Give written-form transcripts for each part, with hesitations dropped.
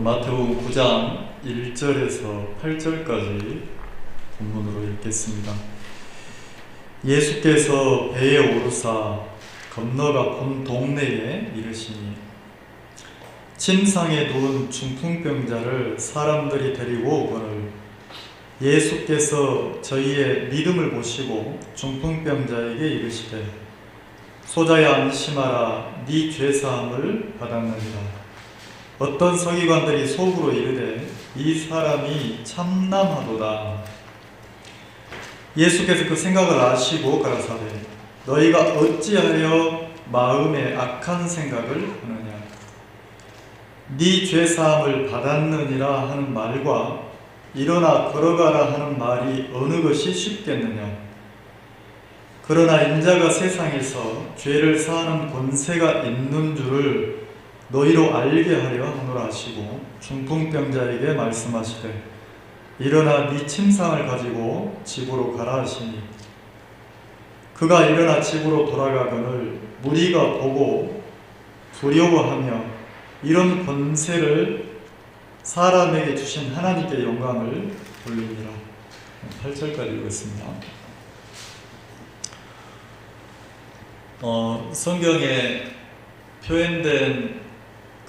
마태복음 9장 1절에서 8절까지 본문으로 읽겠습니다. 예수께서 배에 오르사 건너가 본 동네에 이르시니 침상에 누운 중풍병자를 사람들이 데리고 오거늘 예수께서 저희의 믿음을 보시고 중풍병자에게 이르시되 소자야 안심하라 네 죄사함을 받았느니라. 어떤 서기관들이 속으로 이르되 이 사람이 참남하도다. 예수께서 그 생각을 아시고 가라사대 너희가 어찌하여 마음에 악한 생각을 하느냐. 네 죄사함을 받았느니라 하는 말과 일어나 걸어가라 하는 말이 어느 것이 쉽겠느냐. 그러나 인자가 세상에서 죄를 사하는 권세가 있는 줄을 너희로 알게 하려 하노라 하시고 중풍병자에게 말씀하시되 일어나 네 침상을 가지고 집으로 가라 하시니 그가 일어나 집으로 돌아가거늘 무리가 보고 두려워하며 이런 권세를 사람에게 주신 하나님께 영광을 돌리니라. 8절까지 읽었습니다. 성경에 표현된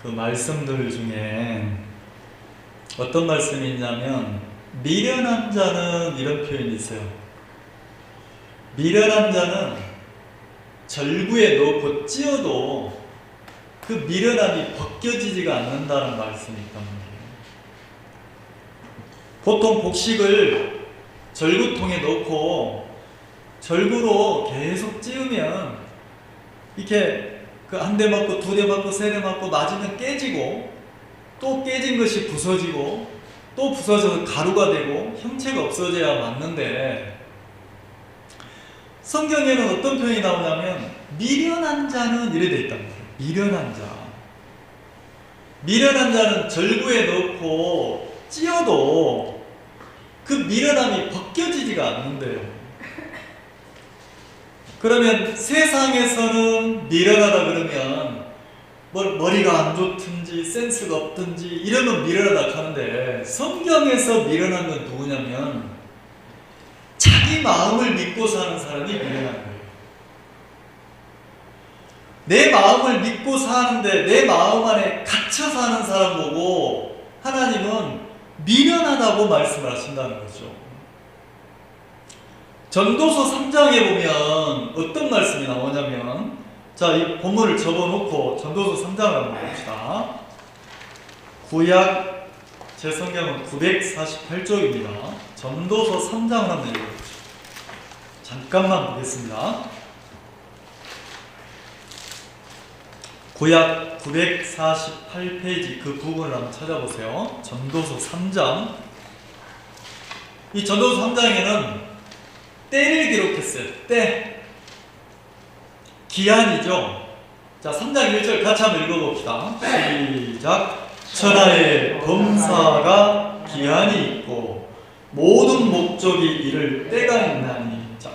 그 말씀들 중에 어떤 말씀이 있냐면 미련한 자는 이런 표현이 있어요. 미련한 자는 절구에 넣고 찧어도 그 미련함이 벗겨지지가 않는다는 말씀이 있단 말이에요. 보통 곡식을 절구통에 넣고 절구로 계속 찧으면 이렇게 그 한 대 맞고 두 대 맞고 세 대 맞고 맞으면 깨지고 또 깨진 것이 부서지고 또 부서져서 가루가 되고 형체가 없어져야 맞는데 성경에는 어떤 표현이 나오냐면 미련한 자는 이래 돼 있단 말이에요. 미련한 자. 미련한 자는 절구에 넣고 찧어도 그 미련함이 벗겨지지가 않는데요. 그러면 세상에서는 미련하다 그러면 머리가 안 좋든지 센스가 없든지 이러면 미련하다 하는데 성경에서 미련한 건 누구냐면 자기 마음을 믿고 사는 사람이 미련한 거예요. 내 마음을 믿고 사는데 내 마음 안에 갇혀 사는 사람 보고 하나님은 미련하다고 말씀을 하신다는 거죠. 전도서 3장에 보면 어떤 말씀이 나오냐면 자, 이 본문을 접어놓고 전도서 3장을 한번 봅시다. 구약 제 성경은 948쪽입니다. 전도서 3장을 한번 읽어보시죠. 잠깐만 보겠습니다. 구약 948페이지 그 부분을 한번 찾아보세요. 전도서 3장. 이 전도서 3장에는 때를 기록했어요. 때. 기한이죠. 자, 3장 1절 같이 한번 읽어봅시다. 시작. 천하의 범사가 기한이 있고 모든 목적이 이를 때가 있나니. 자,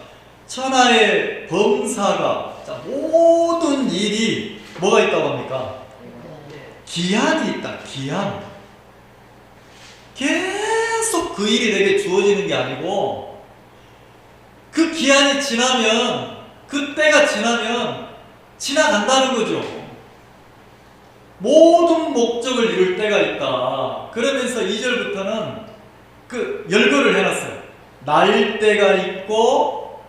천하의 범사가 자, 모든 일이 뭐가 있다고 합니까? 기한이 있다. 기한. 계속 그 일이 내게 주어지는 게 아니고 그 기한이 지나면 그 때가 지나면 지나간다는 거죠. 모든 목적을 이룰 때가 있다. 그러면서 2절부터는 그 열거를 해놨어요. 날 때가 있고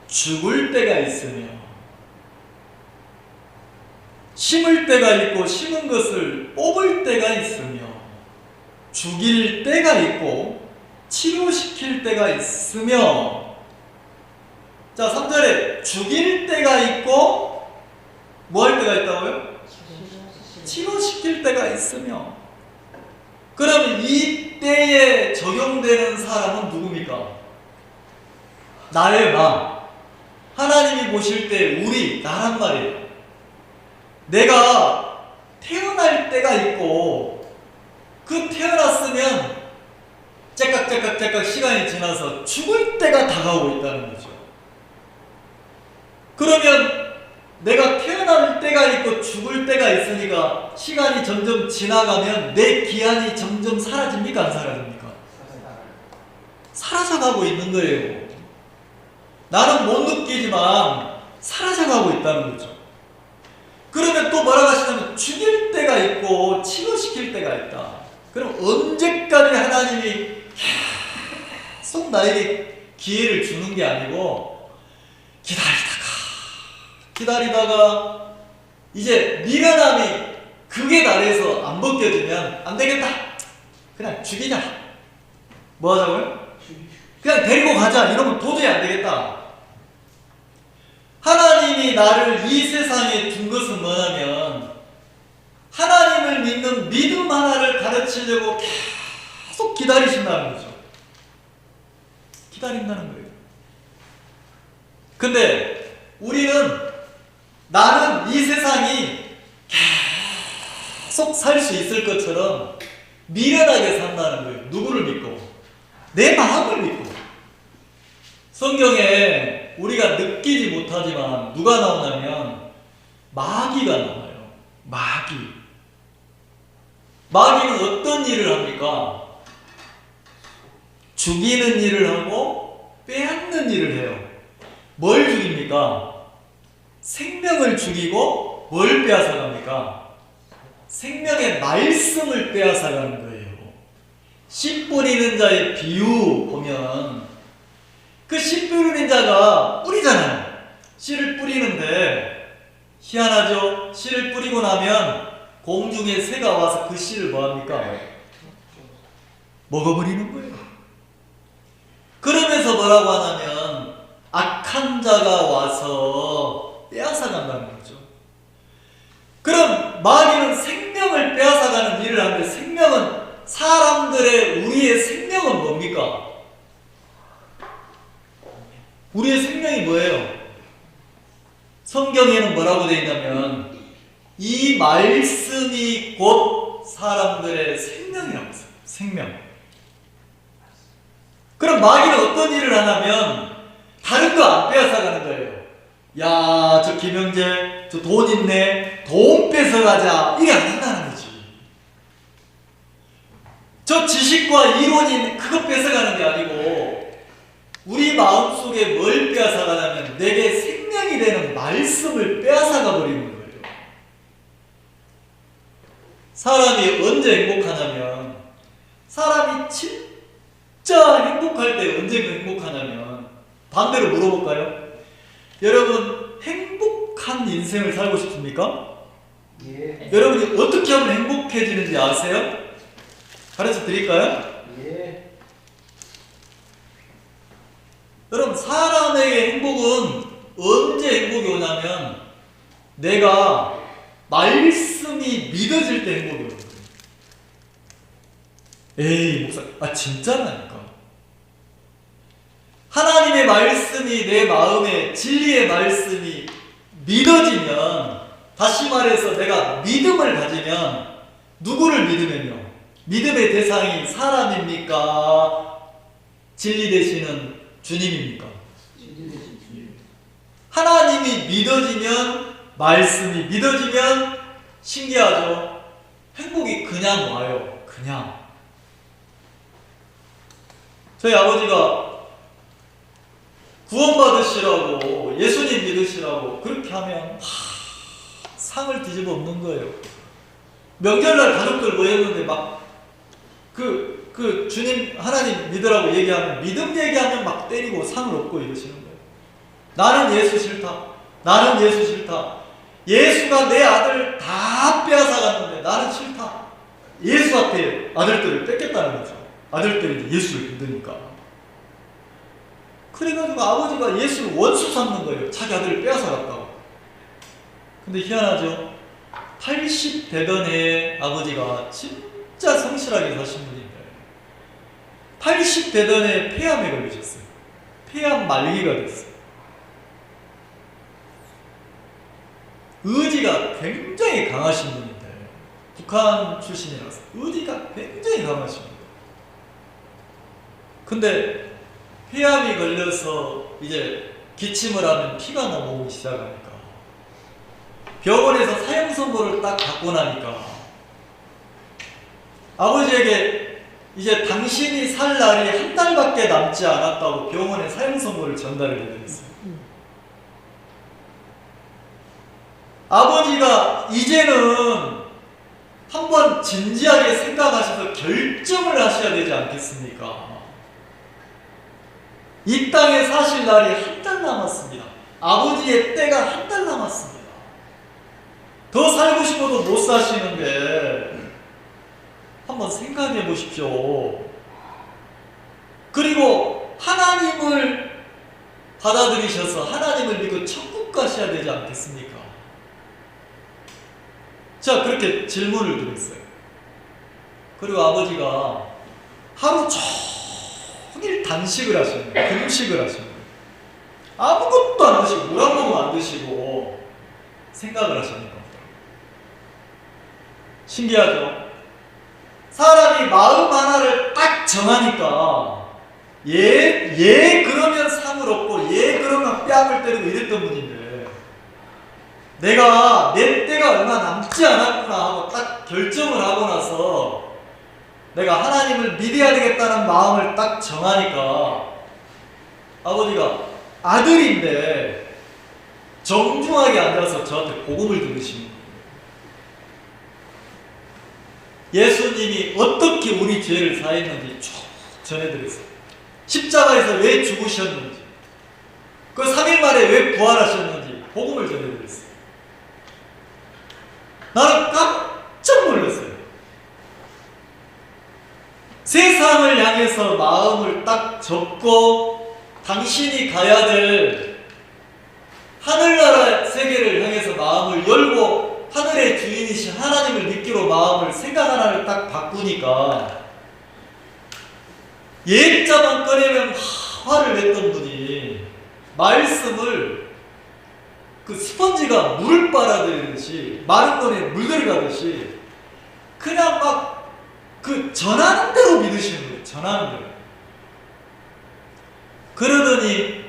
죽을 때가 있으며 심을 때가 있고 심은 것을 뽑을 때가 있으며 죽일 때가 있고 치료시킬 때가 있으며 자, 3절에 죽일 때가 있고 뭐 할 때가 있다고요? 치료시킬 때가 있으며 그러면 이 때에 적용되는 사람은 누굽니까? 나의 나. 하나님이 보실 때 우리, 나란 말이에요. 내가 태어날 때가 있고 그 태어났으면 째깍째깍째깍 시간이 지나서 죽을 때가 다가오고 있다는 거죠. 그러면 내가 태어날 때가 있고 죽을 때가 있으니까 시간이 점점 지나가면 내 기한이 점점 사라집니까? 안 사라집니까? 사라져가고 있는 거예요. 나는 못 느끼지만 사라져가고 있다는 거죠. 그러면 또 뭐라고 하시냐면 죽일 때가 있고 치료시킬 때가 있다. 그럼 언제까지 하나님이 계속 나에게 기회를 주는 게 아니고 기다리다가 이제 미련함이 극에 달해서 안 벗겨지면 안 되겠다. 그냥 죽이자. 뭐 하자고요? 그냥 데리고 가자. 이러면 도저히 안 되겠다. 하나님이 나를 이 세상에 둔 것은 뭐냐면 하나님을 믿는 믿음 하나를 가르치려고 계속 기다리신다는 거죠. 기다린다는 거예요. 근데 우리는 나는 이 세상이 계속 살 수 있을 것처럼 미련하게 산다는 거예요. 누구를 믿고? 내 마음을 믿고. 성경에 우리가 느끼지 못하지만 누가 나오냐면 마귀가 나와요. 마귀는 어떤 일을 합니까? 죽이는 일을 하고 빼앗는 일을 해요. 뭘 죽입니까? 생명을 죽이고 뭘 빼앗아갑니까? 생명의 말씀을 빼앗아가는 거예요. 씨 뿌리는 자의 비유 보면 그 씨 뿌리는 자가 뿌리잖아요. 씨를 뿌리는데 희한하죠? 씨를 뿌리고 나면 공중에 새가 와서 그 씨를 뭐합니까? 먹어버리는 거예요. 그러면서 뭐라고 하냐면 악한 자가 와서 빼앗아간다는 거죠. 그럼 마귀는 생명을 빼앗아가는 일을 하는데 생명은 사람들의 우리의 생명은 뭡니까? 우리의 생명이 뭐예요? 성경에는 뭐라고 되어 있냐면 이 말씀이 곧 사람들의 생명이라고 했어요. 생명. 그럼 마귀는 어떤 일을 하냐면 다른 거 안 빼앗아가는 거예요. 야, 저 김영재 저 돈 있네, 돈 뺏어가자, 이게 안 한다는 거지. 저 지식과 이론이 그거 뺏어가는 게 아니고 우리 마음속에 뭘 빼앗아가냐면 내게 생명이 되는 말씀을 빼앗아가 버리는 거예요. 사람이 언제 행복하냐면 사람이 진짜 행복할 때 언제 행복하냐면 반대로 물어볼까요? 여러분 행복한 인생을 살고 싶습니까? 예. 여러분이 어떻게 하면 행복해지는지 아세요? 가르쳐 드릴까요? 예. 여러분 사람에게 행복은 언제 행복이 오냐면 내가 말씀이 믿어질 때 행복이 오는 거예요. 에이 목사, 진짜라니까. 하나님의 말씀이 내 마음에 진리의 말씀이 믿어지면, 다시 말해서 내가 믿음을 가지면, 누구를 믿으면요? 믿음의 대상이 사람입니까? 진리 되시는 주님입니까? 진리 되신 주님. 하나님이 믿어지면, 말씀이 믿어지면 신기하죠? 행복이 그냥 와요. 그냥. 저희 아버지가 구원받으시라고, 예수님 믿으시라고 그렇게 하면 상을 뒤집어 엎는 거예요. 명절날 가족들 모였는데 막 그 주님 하나님 믿으라고 얘기하면, 믿음 얘기하면 막 때리고 상을 엎고 이러시는 거예요. 나는 예수 싫다. 나는 예수 싫다. 예수가 내 아들 다 빼앗아갔는데 나는 싫다. 예수한테 아들들을 뺏겠다는 거죠. 아들들이 예수를 믿으니까. 그래가지고 아버지가 예수를 원수 삼는 거예요. 자기 아들을 빼앗아갔다고. 근데 희한하죠. 80 되던 해에 아버지가 진짜 성실하게 사신 분인데 80 되던 해에 폐암에 걸리셨어요. 폐암 말기가 됐어요. 의지가 굉장히 강하신 분인데, 북한 출신이라서 의지가 굉장히 강하신 분이에요. 근데 폐암이 걸려서 이제 기침을 하면 피가 넘어오기 시작하니까 병원에서 사형 선고를 딱 받고 나니까 아버지에게 이제 당신이 살 날이 한 달밖에 남지 않았다고 병원에 사형 선고를 전달을 해드렸어요. 아버지가 이제는 한번 진지하게 생각하셔서 결정을 하셔야 되지 않겠습니까? 이 땅에 사실 날이 한 달 남았습니다. 아버지의 때가 한 달 남았습니다. 더 살고 싶어도 못 사시는데 한번 생각해 보십시오. 그리고 하나님을 받아들이셔서 하나님을 믿고 천국 가셔야 되지 않겠습니까? 자, 그렇게 질문을 드렸어요. 그리고 아버지가 하루 종일 단식을 하시는 거예요. 금식을 하시는 거예요. 아무것도 안 드시고 물 한 모금 안 드시고 생각을 하시는 겁니다. 신기하죠? 사람이 마음 하나를 딱 정하니까 얘 그러면 상을 얻고 얘 그러면 뺨을 때리고 이랬던 분인데 내가 내 때가 얼마 남지 않았구나 하고 딱 결정을 하고 나서 내가 하나님을 믿어야 되겠다는 마음을 딱 정하니까 아버지가 아들인데 정중하게 앉아서 저한테 복음을 들으시는 거예요. 예수님이 어떻게 우리 죄를 사했는지 쭉 전해드렸어요. 십자가에서 왜 죽으셨는지, 그 3일 만에 왜 부활하셨는지 복음을 전해드렸어요. 나는 깜짝 놀랐어요. 세상을 향해서 마음을 딱 접고 당신이 가야 될 하늘나라 세계를 향해서 마음을 열고 하늘의 주인이신 하나님을 믿기로 마음을 생각 하나를 딱 바꾸니까 옛자만 꺼내면 화를 냈던 분이 말씀을 그 스펀지가 물을 빨아들이듯이 마른 거에 물 들어가듯이 그냥 막 그 전하는 대로 믿으시는 거예요. 전하는 대로. 그러더니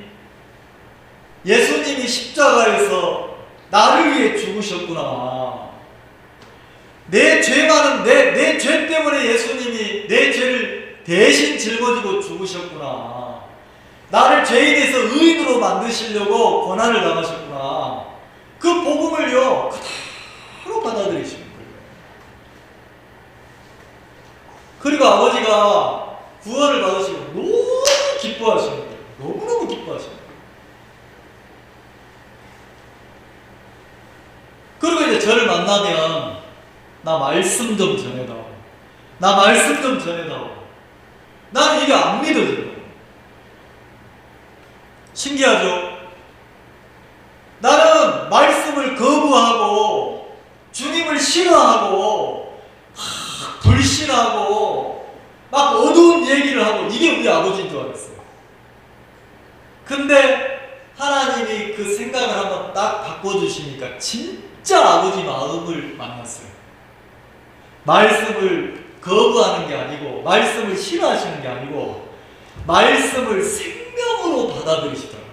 예수님이 십자가에서 나를 위해 죽으셨구나. 내 죄 많은 내 죄 때문에 예수님이 내 죄를 대신 짊어지고 죽으셨구나. 나를 죄인에서 의인으로 만드시려고 고난을 당하셨구나. 그 복음을요 그대로 받아들이시는 거예요. 그리고 아버지가 구원을 받으시고 너무 기뻐하시는 거예요. 너무너무 기뻐하시는 거예요. 그리고 이제 저를 만나면 나 말씀 좀 전해다오. 나 말씀 좀 전해다오. 난 이게 안 믿어져요. 신기하죠? 나는 말씀을 거부하고 주님을 싫어하고 불신하고 막 어두운 얘기를 하고 이게 우리 아버지인 줄 알았어요. 근데 하나님이 그 생각을 한번 딱 바꿔주시니까 진짜 아버지 마음을 만났어요. 말씀을 거부하는 게 아니고 말씀을 싫어하시는 게 아니고 말씀을 생명으로 받아들이시더라고요.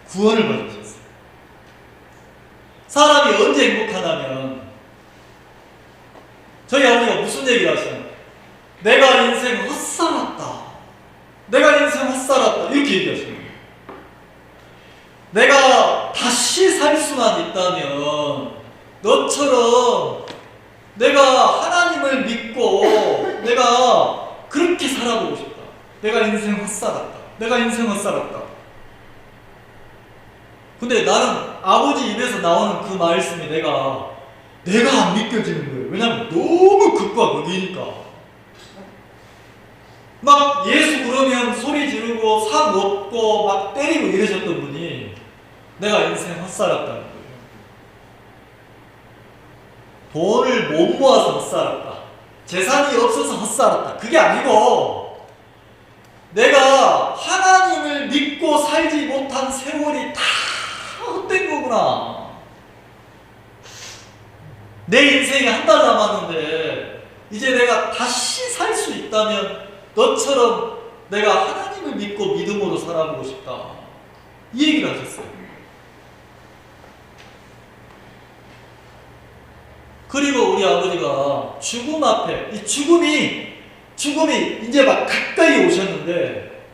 구원을 받으셨어요. 사람이 언제 행복하냐면 저희 아버지가 무슨 얘기를 하시나요? 내가 인생 헛살았다. 내가 인생 헛살았다. 이렇게 얘기하시는 거예요. 내가 다시 살 수만 있다면 너처럼 내가 하나님을 믿고 내가 그렇게 살아보고 싶다. 내가 인생 헛살았다. 내가 인생 헛살았다. 근데 나는 아버지 입에서 나오는 그 말씀이 내가 안 믿겨지는 거예요. 왜냐면 너무 극과 극이니까. 막 예수 그러면 소리 지르고 사 놓고 막 때리고 이러셨던 분이 내가 인생 헛살았다는 거예요. 돈을 못 모아서 헛살았다. 재산이 없어서 헛살았다. 그게 아니고 내가 하나님을 믿고 살지 못한 세월이 다 헛된 거구나. 내 인생이 한 달 남았는데 이제 내가 다시 살 수 있다면 너처럼 내가 하나님을 믿고 믿음으로 살아보고 싶다. 이 얘기를 하셨어요. 그리고 우리 아버지가 죽음 앞에, 이 죽음이 이제 막 가까이 오셨는데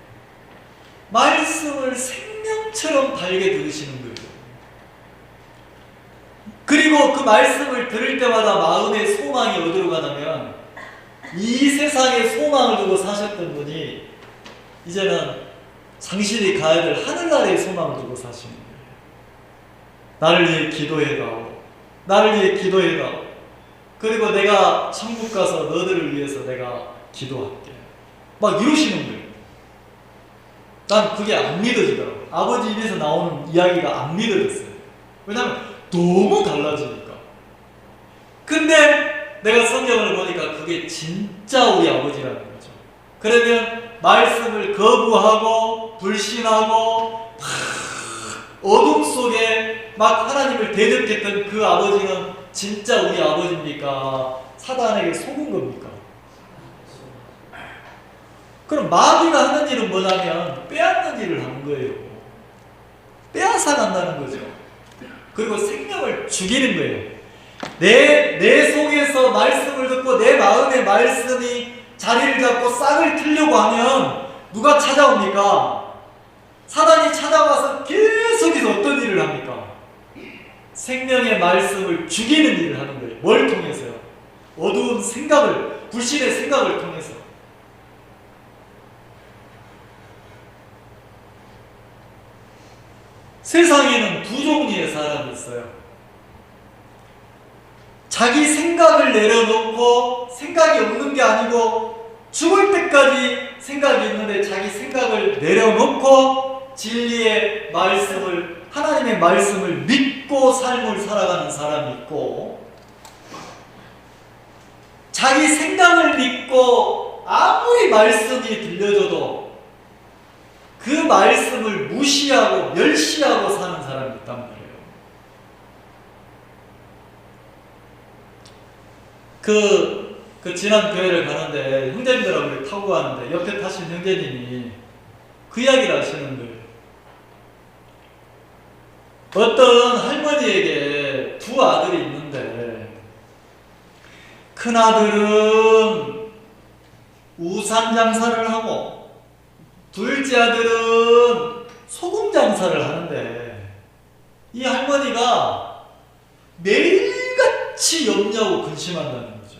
말씀을 생명처럼 달게 들으시는 거예요. 그리고 그 말씀을 들을 때마다 마음의 소망이 어디로 가냐면 이 세상에 소망을 두고 사셨던 분이 이제는 상실히 가야 될 하늘나라의 소망을 두고 사시는 거예요. 나를 위해 기도해다오. 나를 위해 기도해다오. 그리고 내가 천국 가서 너들을 위해서 내가 기도할게. 막 이러시는 거예요. 난 그게 안 믿어지더라고요. 아버지 입에서 나오는 이야기가 안 믿어졌어요. 왜냐하면 너무 달라지니까. 근데 내가 성경을 보니까 그게 진짜 우리 아버지라는 거죠. 그러면 말씀을 거부하고 불신하고 어둠 속에 막 하나님을 대적했던 그 아버지는 진짜 우리 아버지입니까? 사단에게 속은 겁니까? 그럼 마귀가 하는 일은 뭐냐면 빼앗는 일을 하는 거예요. 빼앗아 간다는 거죠. 그리고 생명을 죽이는 거예요. 내 속에서 말씀을 듣고 내 마음의 말씀이 자리를 잡고 싹을 틀려고 하면 누가 찾아옵니까? 사단이 찾아와서 계속해서 어떤 일을 합니까? 생명의 말씀을 죽이는 일을 하는 거예요. 뭘 통해서요? 어두운 생각을, 불신의 생각을 통해서. 세상에는 두 종류의 사람이 있어요. 자기 생각을 내려놓고 생각이 없는 게 아니고 죽을 때까지 생각이 있는데 자기 생각을 내려놓고 진리의 말씀을, 하나님의 말씀을 믿고 삶을 살아가는 사람이 있고, 자기 생각을 믿고 아무리 말씀이 들려줘도 그 말씀을 무시하고 멸시하고 사는 사람이 있단 말이에요. 그 지난 교회를 가는데 형제님들하고 타고 가는데 옆에 타신 형제님이 그 이야기를 하시는 거예요. 어떤 할머니에게 두 아들이 있는데 큰 아들은 우산 장사를 하고 둘째 아들은 소금 장사를 하는데 이 할머니가 매일같이 염려하고 근심한다는 거죠.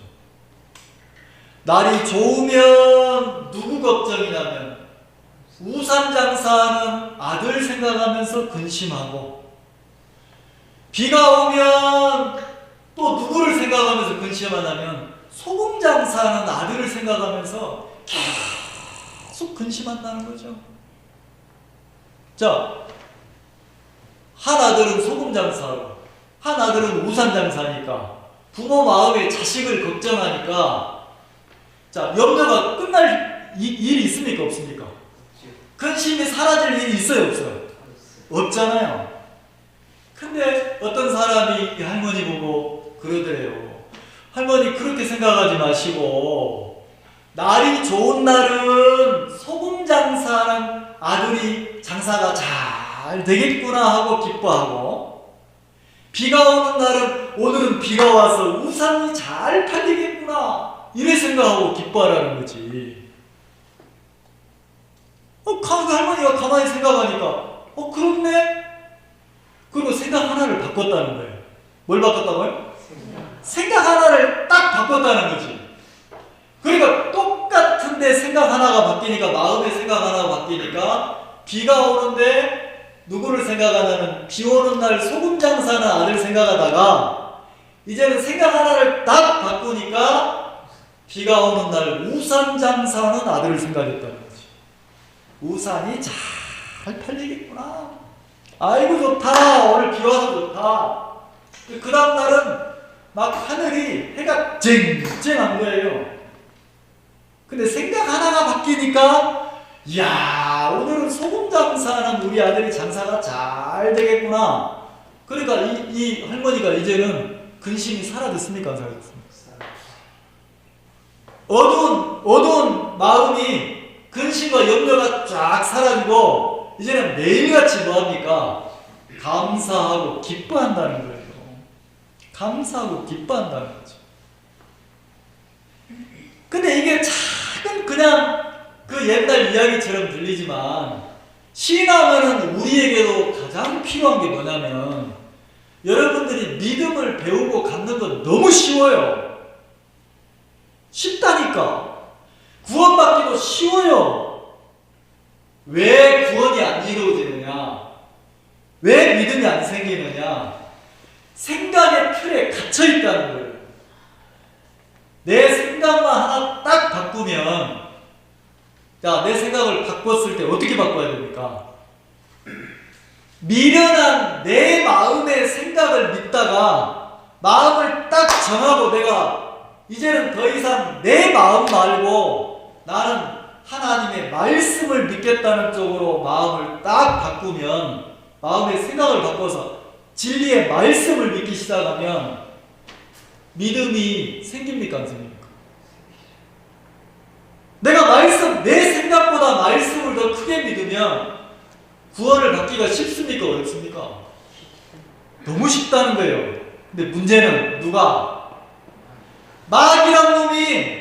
날이 좋으면 누구 걱정이냐면 우산 장사하는 아들 생각하면서 근심하고, 비가 오면 또 누구를 생각하면서 근심하냐면 소금 장사하는 아들을 생각하면서 계속 근심한다는 거죠. 자, 한 아들은 소금 장사하고 한 아들은 우산 장사니까 부모 마음에 자식을 걱정하니까, 자, 염려가 끝날 일이 있습니까? 없습니까? 근심이 사라질 일이 있어요? 없어요? 없잖아요. 근데 어떤 사람이 이 할머니 보고 그러더래요. 할머니 그렇게 생각하지 마시고 날이 좋은 날은 소금 장사하는 아들이 장사가 잘 되겠구나 하고 기뻐하고, 비가 오는 날은 오늘은 비가 와서 우산이 잘 팔리겠구나 이래 생각하고 기뻐하라는 거지. 할머니가 가만히 생각하니까 그렇네? 그리고 생각 하나를 바꿨다는 거예요. 뭘 바꿨다고요? 생각 하나를 딱 바꿨다는 거지. 그러니까 똑같은데 생각 하나가 바뀌니까, 마음의 생각 하나가 바뀌니까 비가 오는데 누구를 생각하냐면 비 오는 날 소금 장사는 아들 생각하다가 이제는 생각 하나를 딱 바꾸니까 비가 오는 날 우산 장사는 아들을 생각했다는 거지. 우산이 잘 팔리겠구나. 아이고 좋다. 오늘 비 와서 좋다. 그 다음 날은 막 하늘이 해가 쨍쨍한 거예요. 근데 생각 하나가 바뀌니까, 이야, 오늘은 소금 장사하는 우리 아들이 장사가 잘 되겠구나. 그러니까 이 할머니가 이제는 근심이 사라졌습니까? 안 사라졌습니까? 어두운 마음이, 근심과 염려가 쫙 사라지고 이제는 매일같이 뭐합니까? 감사하고 기뻐한다는 거예요. 감사하고 기뻐한다는 거죠. 근데 이게 작은 그냥 그 옛날 이야기처럼 들리지만 신앙은 우리에게도 가장 필요한 게 뭐냐면 여러분들이 믿음을 배우고 갖는 건 너무 쉬워요. 쉽다니까. 구원받기도 쉬워요. 왜 구원이 안 이루어지느냐? 왜 믿음이 안 생기느냐? 생각의 틀에 갇혀 있다는 거예요. 내 생각만 하나 딱 바꾸면, 자, 내 생각을 바꿨을 때 어떻게 바꿔야 됩니까? 미련한 내 마음의 생각을 믿다가 마음을 딱 정하고 내가 이제는 더 이상 내 마음 말고 나는 하나님의 말씀을 믿겠다는 쪽으로 마음을 딱 바꾸면, 마음의 생각을 바꿔서 진리의 말씀을 믿기 시작하면 믿음이 생깁니까 안 생깁니까? 내가 말씀, 내 생각보다 말씀을 더 크게 믿으면 구원을 받기가 쉽습니까 어렵습니까? 너무 쉽다는 거예요. 근데 문제는 누가? 마귀란 놈이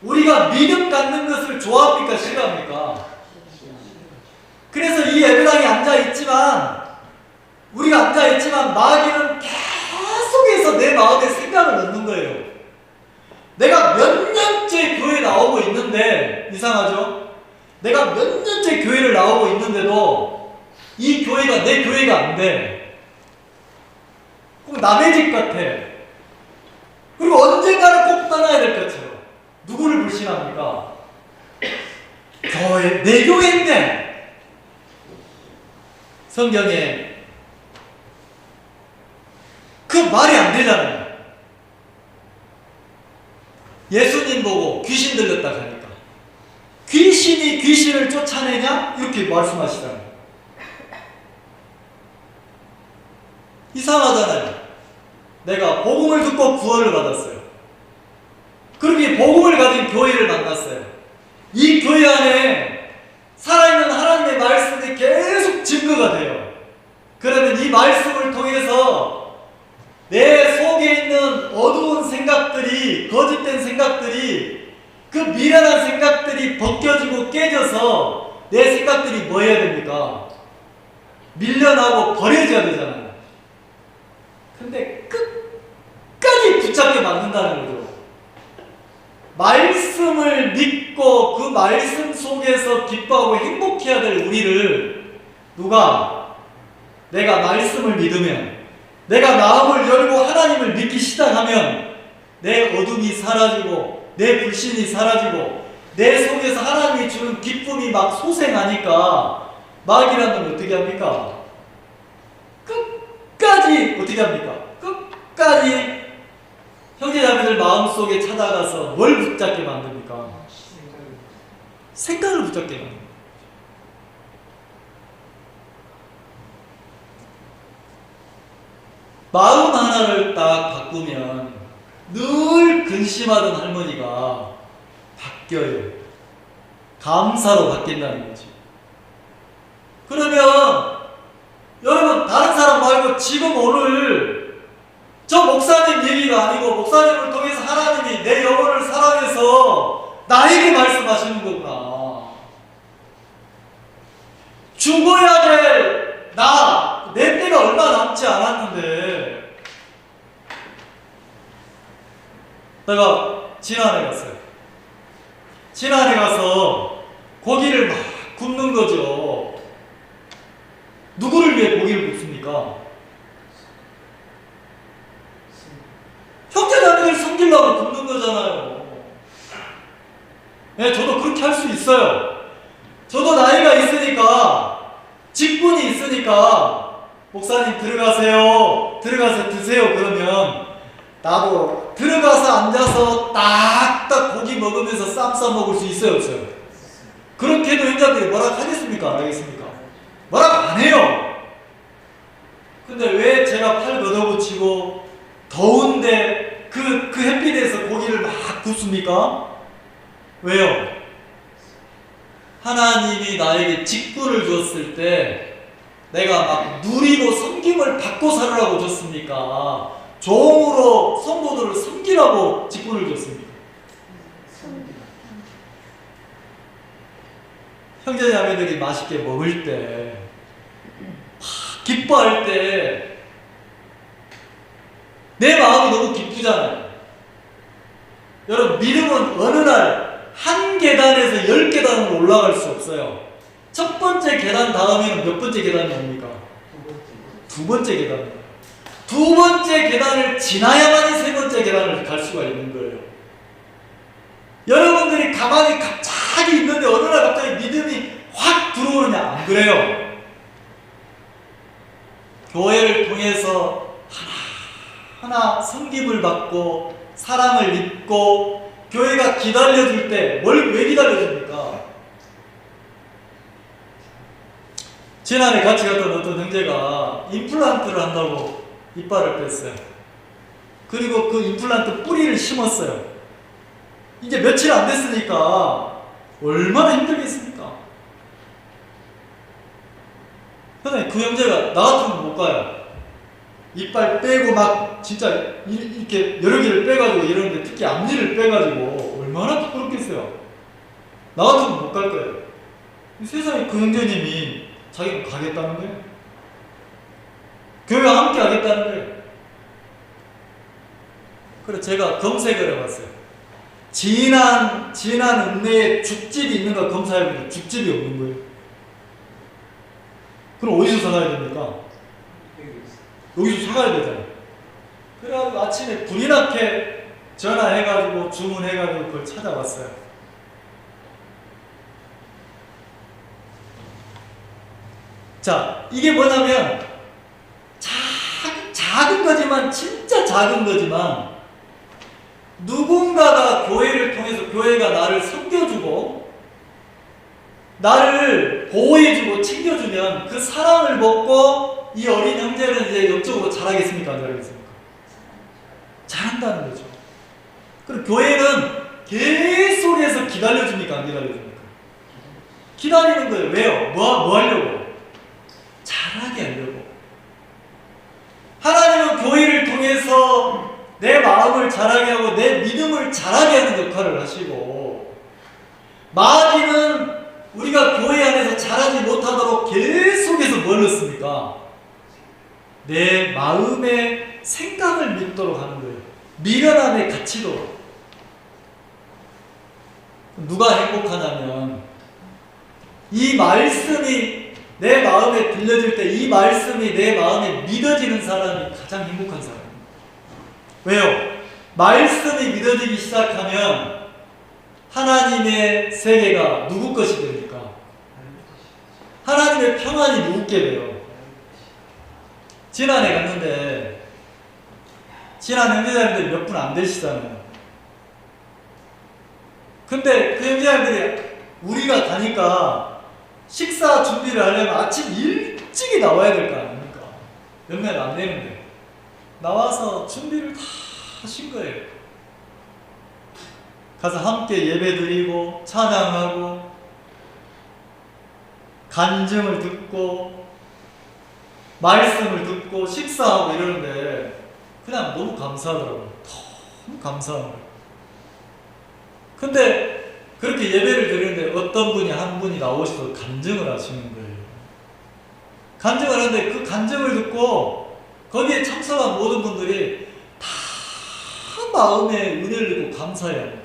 우리가 믿음 갖는 것을 좋아합니까 싫어합니까? 그래서 이 예배당에 앉아있지만, 우리가 앉아있지만 마귀는 계속해서 내 마음에 생각을 넣는 거예요. 내가 몇 년째 교회 나오고 있는데, 이상하죠? 내가 몇 년째 교회를 나오고 있는데도 이 교회가 내 교회가 안 돼. 꼭 남의 집 같아. 그리고 언젠가는 꼭 떠나야 될 것처럼. 누구를 불신합니까? 교회, 내 교회인데. 성경에 그 말이 안 되잖아요. 예수님 보고 귀신 들렸다 하니까 귀신이 귀신을 쫓아내냐? 이렇게 말씀하시잖아요. 이상하잖아요. 내가 복음을 듣고 구원을 받았어요. 그렇게 복음을 가진 교회를 만났어요. 이 교회 안에 살아있는 하나님의 말씀이 계속 증거가 돼요. 그러면 이 말씀을 통해서 내 속에 있는 어두운 생각들이, 거짓된 생각들이, 그 미련한 생각들이 벗겨지고 깨져서 내 생각들이 뭐 해야 됩니까? 밀려나고 버려져야 되잖아요. 근데 끝까지 붙잡게 만든다는 거죠. 말씀을 믿고 그 말씀 속에서 기뻐하고 행복해야 될 우리를 누가, 내가 말씀을 믿으면, 내가 마음을 열고 하나님을 믿기 시작하면 내 어둠이 사라지고 내 불신이 사라지고 내 속에서 하나님이 주는 기쁨이 막 솟아나니까 마귀라는 건 어떻게 합니까? 끝까지 어떻게 합니까? 끝까지 형제자매들 마음속에 찾아가서 뭘 붙잡게 만듭니까? 생각을 붙잡게 만듭니다. 마음 하나를 딱 바꾸면 늘 근심하던 할머니가 바뀌어요. 감사로 바뀐다는 거지. 그러면 여러분 다른 사람 말고 지금 오늘 저 목사님 얘기가 아니고 목사님을 통해서 하나님이 내 영혼을 사랑해서 나에게 말씀하시는 거구나. 죽어야 될 내 때가 얼마 남지 않았는데 내가 진안에 갔어요. 진안에 가서 고기를 막 굽는 거죠. 누구를 위해 고기를 굽습니까? 형제자매들 섬기려고 굽는 거잖아요. 네, 저도 그렇게 할 수 있어요. 저도 나이가 있으니까, 직분이 있으니까 목사님 들어가세요. 들어가서 드세요. 그러면 나도 들어가서 앉아서 딱딱 고기 먹으면서 쌈 싸 먹을 수 있어요, 없어요? 그렇게 해도 형제들이 뭐라고 하겠습니까? 안 하겠습니까? 뭐라고 안 해요. 근데 왜 제가 팔 걷어붙이고 더운데 그 햇빛에서 고기를 막 굽습니까? 왜요? 하나님이 나에게 직분을 줬을 때 내가 막 누리고 섬김을 받고 살으라고 줬습니까? 종으로 성도들을 섬기라고 직분을 줬습니까? 형제자매들이 맛있게 먹을 때, 기뻐할 때 내 마음이 너무 기쁘잖아요. 여러분, 믿음은 어느 날 한 계단에서 10계단으로 올라갈 수 없어요. 첫 번째 계단 다음에는 몇 번째 계단이 옵니까? 두 번째 계단입니다. 두 번째 계단을 지나야만이 세 번째 계단을 갈 수가 있는 거예요. 여러분들이 가만히 갑자기 있는데 어느 날 갑자기 믿음이 확 들어오느냐? 안 그래요. 교회를 통해서 하나하나 섬김을 받고 사랑을 입고 교회가 기다려줄 때 왜 기다려줍니까? 지난해 같이 갔던 어떤 형제가 임플란트를 한다고 이빨을 뺐어요. 그리고 그 임플란트 뿌리를 심었어요. 이제 며칠 안 됐으니까 얼마나 힘들겠습니까? 선생님, 그 형제가 나 같으면 못 가요. 이빨 빼고 막 진짜 이렇게 여러 개를 빼가지고 이러는데 특히 앞니를 빼가지고 얼마나 부끄럽겠어요. 나 같으면 못 갈 거예요. 세상에 그 형제님이 자기가 가겠다는 거예요. 교회와 함께 하겠다는 거예요. 그래서 제가 검색을 해봤어요. 진한 읍내에 죽집이 있는가 검사해보니까 죽집이 없는 거예요. 그럼 어디서 사가야 됩니까? 여기서 사가야 되잖아요. 그래가지고 아침에 불이 나게 전화해가지고 주문해가지고 그걸 찾아왔어요. 자, 이게 뭐냐면 작은 거지만, 진짜 작은 거지만 누군가가 교회를 통해서 교회가 나를 섬겨주고 나를 보호해주고 챙겨주면 그 사랑을 먹고 이 어린 형제는 이제 영적으로 잘하겠습니까? 안 잘하겠습니까? 잘한다는 거죠. 그리고 교회는 계속해서 기다려줍니까? 안 기다려줍니까? 기다리는 거예요. 왜요? 뭐 하려고? 잘하게 하려고. 하나님은 교회를 통해서 내 마음을 자라게 하고 내 믿음을 자라게 하는 역할을 하시고, 마귀는 우리가 교회 안에서 자라지 못하도록 계속해서 뭘 넣습니까? 내 마음의 생각을 믿도록 하는 거예요. 미련함에 갇히도록. 누가 행복하냐면 이 말씀이 내 마음에 들려질 때 이 말씀이 내 마음에 믿어지는 사람이 가장 행복한 사람입니다. 왜요? 말씀이 믿어지기 시작하면 하나님의 세계가 누구 것이 됩니까? 하나님의 평안이 누구께 돼요? 지난해 갔는데 지난 형제자매들이 몇 분 안 되시잖아요. 근데 그 형제자매들이 우리가 가니까 식사 준비를 하려면 아침 일찍이 나와야 될 거 아닙니까? 몇 명 안 되는데 나와서 준비를 다 하신 거예요. 가서 함께 예배드리고 찬양하고 간증을 듣고 말씀을 듣고 식사하고 이러는데 그냥 너무 감사하더라고요. 너무 감사한 거예요. 근데 그렇게 예배를 드리는데 어떤 분이 한 분이 나오셔서 간증을 하시는 거예요. 간증을 하는데 그 간증을 듣고 거기에 참석한 모든 분들이 다 마음에 은혜를 두고 감사해야 합니다.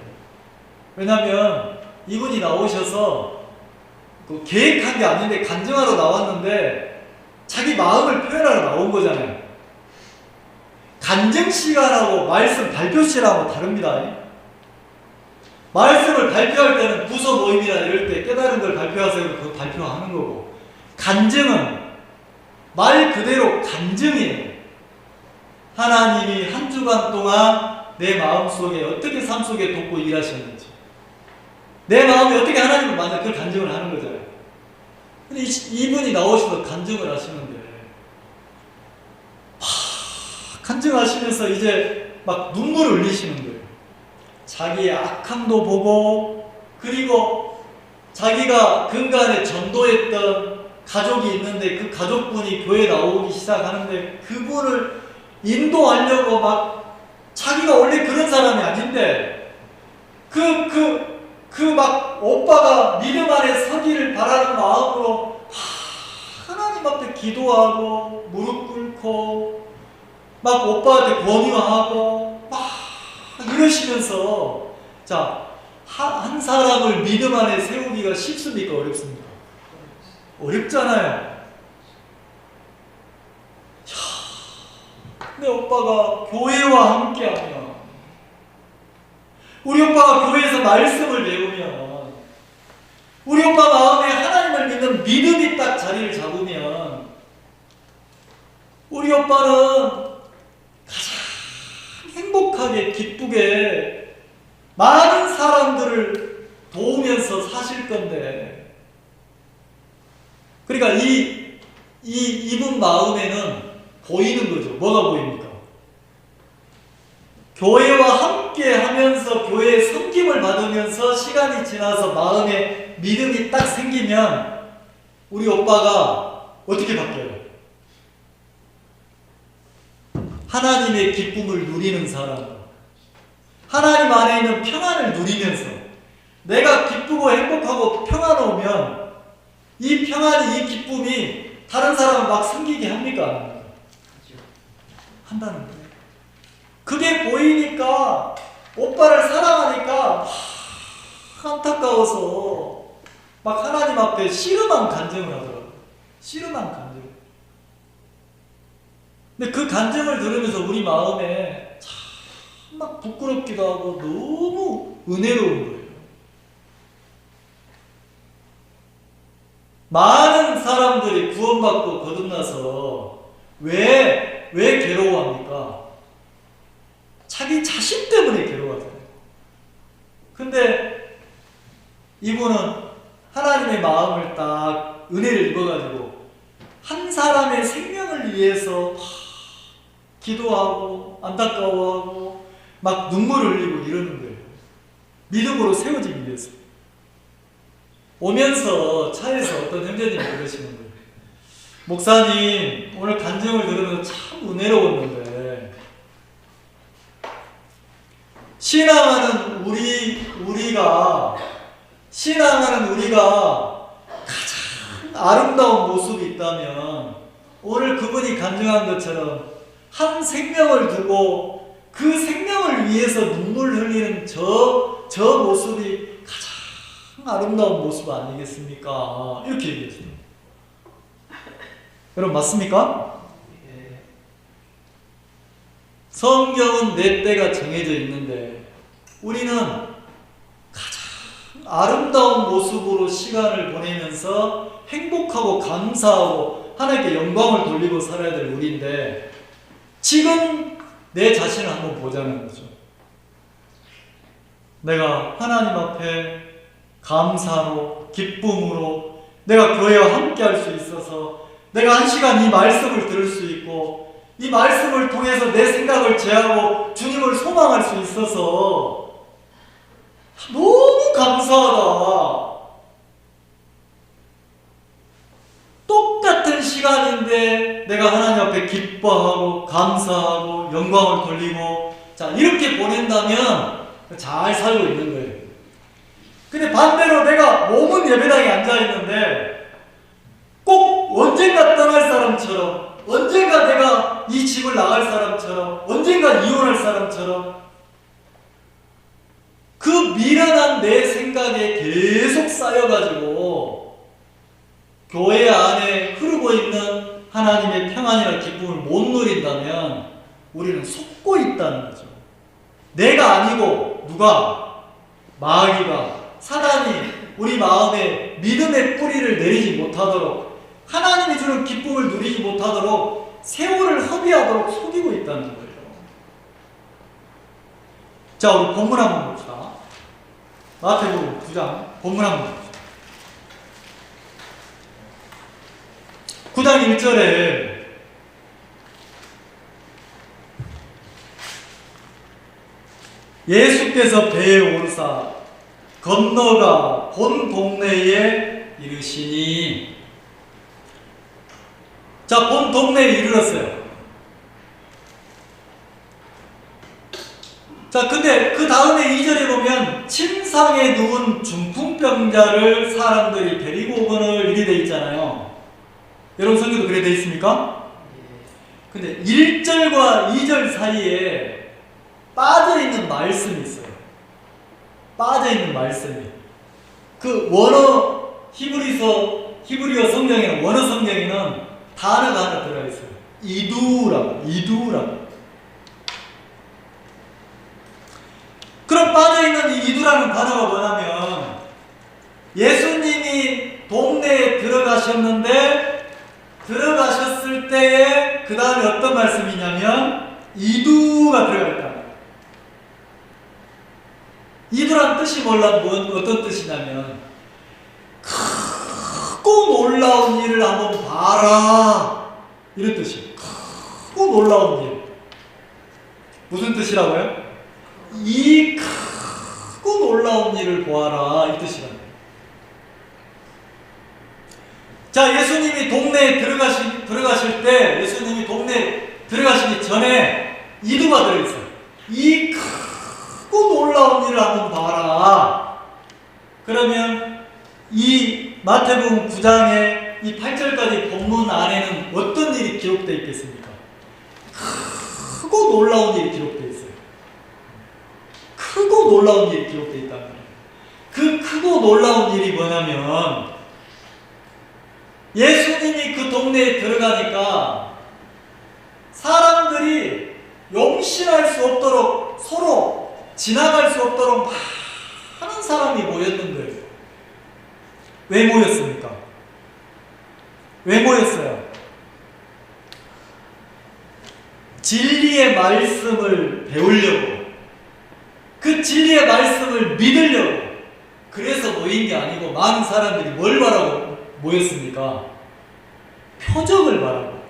왜냐하면 이분이 나오셔서 그 계획한 게 아닌데 간증하러 나왔는데 자기 마음을 표현하러 나온 거잖아요. 간증 시간하고 말씀 발표 시간하고 다릅니다. 말씀을 발표할 때는 부서 모임이나 이럴 때 깨달은 걸 발표하세요. 그거 발표하는 거고, 간증은 말 그대로 간증이에요. 하나님이 한 주간 동안 내 마음속에 어떻게 삶 속에 돕고 일하셨는지, 내 마음이 어떻게 하나님을 만나 그 간증을 하는 거잖아요. 근데 이분이 나오셔서 간증을 하시는데 간증하시면서 이제 막 눈물을 흘리시는 거예요. 자기의 악함도 보고, 그리고 자기가 근간에 전도했던 가족이 있는데 그 가족분이 교회에 나오기 시작하는데 그분을 인도하려고 막 자기가 원래 그런 사람이 아닌데 막 오빠가 믿음 안에 서기를 바라는 마음으로 하나님 앞에 기도하고 무릎 꿇고 막 오빠한테 권유하고 막 이러시면서 자, 한 사람을 믿음 안에 세우기가 쉽습니까? 어렵습니까? 어렵잖아요. 내 오빠가 교회와 함께하면, 우리 오빠가 교회에서 말씀을 배우면, 우리 오빠 마음에 하나님을 믿는 믿음이 딱 자리를 잡으면 우리 오빠는 가장 행복하게 기쁘게 많은 사람들을 도우면서 사실 건데, 그러니까 이분 마음에는 보이는 거죠. 뭐가 보입니까? 교회와 함께 하면서 교회의 섬김을 받으면서 시간이 지나서 마음에 믿음이 딱 생기면 우리 오빠가 어떻게 바뀌어요? 하나님의 기쁨을 누리는 사람, 하나님 안에 있는 평안을 누리면서 내가 기쁘고 행복하고 평안하면 이 평안이, 이 기쁨이 다른 사람을 막 섬기게 합니까? 안 합니까? 한다는 거예요. 그게 보이니까 오빠를 사랑하니까 안타까워서 막 하나님 앞에 씨름한 간증을 하더라고요. 씨름한 간증. 근데 그 간증을 들으면서 우리 마음에 참 막 부끄럽기도 하고 너무 은혜로운 거예요. 많은 사람들이 구원받고 거듭나서 왜 괴로워합니까? 자기 자신 때문에 괴로워하잖아요. 근데 이분은 하나님의 마음을 딱 은혜를 입어가지고 한 사람의 생명을 위해서 기도하고 안타까워하고 막 눈물을 흘리고 이러는 거예요. 믿음으로 세워지기 위해서. 오면서 차에서 어떤 형제님이 그러시는 거예요. 목사님, 오늘 간증을 들으면서 참 은혜로웠는데 신앙하는 우리가 가장 아름다운 모습이 있다면 오늘 그분이 간증한 것처럼 한 생명을 두고 그 생명을 위해서 눈물 흘리는 저 모습이 가장 아름다운 모습 아니겠습니까? 이렇게 얘기했어요. 여러분 맞습니까? 성경은 내 때가 정해져 있는데 우리는 가장 아름다운 모습으로 시간을 보내면서 행복하고 감사하고 하나님께 영광을 돌리고 살아야 될 우리인데 지금 내 자신을 한번 보자는 거죠. 내가 하나님 앞에 감사로 기쁨으로 내가 교회와 함께 할 수 있어서 내가 한 시간 이 말씀을 들을 수 있고 이 말씀을 통해서 내 생각을 제하고 주님을 소망할 수 있어서 너무 감사하다. 똑같은 시간인데 내가 하나님 앞에 기뻐하고 감사하고 영광을 돌리고 자 이렇게 보낸다면 잘 살고 있는 거예요. 근데 반대로 내가 몸은 예배당에 앉아있는데 꼭 언젠가 떠날 사람처럼 언젠가 내가 이 집을 나갈 사람처럼 언젠가 이혼할 사람처럼 그 미련한 내 생각에 계속 쌓여가지고 교회 안에 흐르고 있는 하나님의 평안이나 기쁨을 못 누린다면 우리는 속고 있다는 거죠. 내가 아니고 누가? 마귀가, 사단이 우리 마음에 믿음의 뿌리를 내리지 못하도록 하나님이 주는 기쁨을 누리지 못하도록 세월을 허비하도록 속이고 있다는 거예요. 자, 우리 본문 한번 봅시다. 마태복음 9장 본문 한번 봅시다. 9장 1절에 예수께서 배에 오르사 건너가 본 동네에 이르시니 자, 본 동네에 이르렀어요. 자, 근데 그 다음에 2절에 보면 침상에 누운 중풍병자를 사람들이 데리고 오거늘 이렇게 돼 있잖아요. 여러분 성경도 그래 돼 있습니까? 근데 1절과 2절 사이에 빠져있는 말씀이 있어요. 빠져있는 말씀이. 그 원어 히브리어 성경에는, 원어 성경에는 단어가 하나 들어있어요. 이두라고. 그럼 빠져있는 이 이두라는 단어가 뭐냐면, 예수님이 동네에 들어가셨을 때에 그 다음에 어떤 말씀이냐면 이두가 들어갔다. 이두란 뜻이 어떤 뜻이냐면 크고 놀라운 일을 한번 봐라, 이런 뜻이에요. 크고 놀라운 일. 무슨 뜻이라고요? 이 크고 놀라운 일을 보아라, 이 뜻이라고요. 자, 예수님이 동네에 들어가실 때, 예수님이 동네에 들어가시기 전에 이두가 들어있어요. 이 크고 놀라운 일을 한번 봐라. 그러면 이 마태복음 9장의 이 8절까지 본문 안에는 어떤 일이 기록되어 있겠습니까? 크고 놀라운 일이 기록되어 있어요. 크고 놀라운 일이 기록되어 있단 말이에요. 그 크고 놀라운 일이 뭐냐면, 예수님이 그 동네에 들어가니까 사람들이 용신할 수 없도록, 서로 지나갈 수 없도록 많은 사람이 모였는데, 왜 모였습니까? 왜 모였어요? 진리의 말씀을 배우려고, 그 진리의 말씀을 믿으려고, 그래서 모인 게 아니고 많은 사람들이 뭘 바라고 모였습니까? 표적을 바라고.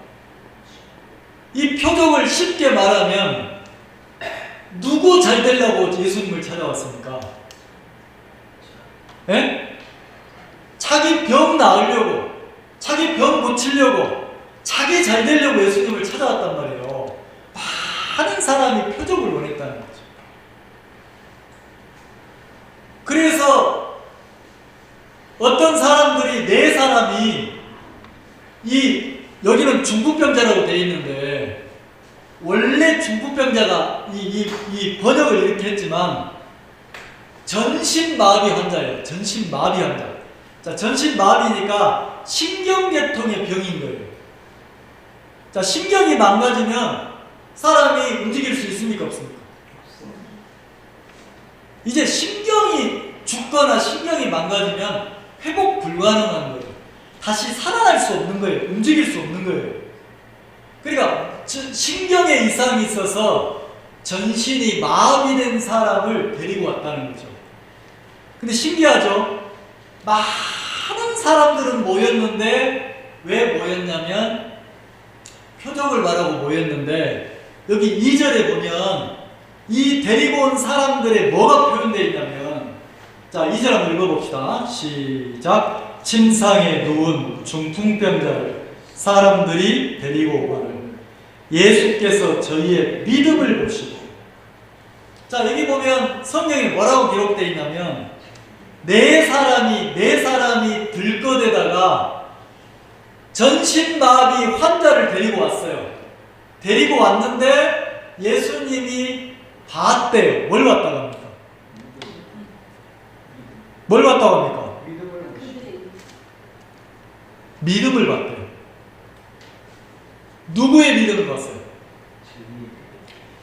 이 표적을 쉽게 말하면 누구 잘 되려고 예수님을 찾아왔습니까? 예? 자기 병 나으려고, 자기 병 고치려고, 자기 잘 되려고 예수님을 찾아왔단 말이에요. 많은 사람이 표적을 원했다는 거죠. 그래서 어떤 사람들이, 네 사람이, 여기는 중풍병자라고 되어 있는데, 원래 중풍병자가 이 번역을 이렇게 했지만 전신마비 환자예요. 전신마비 환자. 자, 전신마비니까 신경계통의 병인 거예요. 자, 신경이 망가지면 사람이 움직일 수 있습니까? 없습니까? 이제 신경이 죽거나 신경이 망가지면 회복 불가능한 거예요. 다시 살아날 수 없는 거예요. 움직일 수 없는 거예요. 그러니까 신경에 이상이 있어서 전신이 마비된 사람을 데리고 왔다는 거죠. 근데 신기하죠? 많은 사람들은 모였는데, 왜 모였냐면 표적을 바라고 모였는데, 여기 2절에 보면 이 데리고 온 사람들의 뭐가 표현되어 있냐면, 자, 2절 한번 읽어봅시다. 시작. 침상에 누운 중풍병자를 사람들이 데리고 오거늘 예수께서 저희의 믿음을 보시고. 자, 여기 보면 성경에 뭐라고 기록되어 있냐면 네 사람이 들거대다가 전신마비 환자를 데리고 왔어요. 데리고 왔는데 예수님이 봤대요. 뭘 봤다고 합니까? 뭘 봤다고 합니까? 믿음을 봤대요. 누구의 믿음을 봤어요?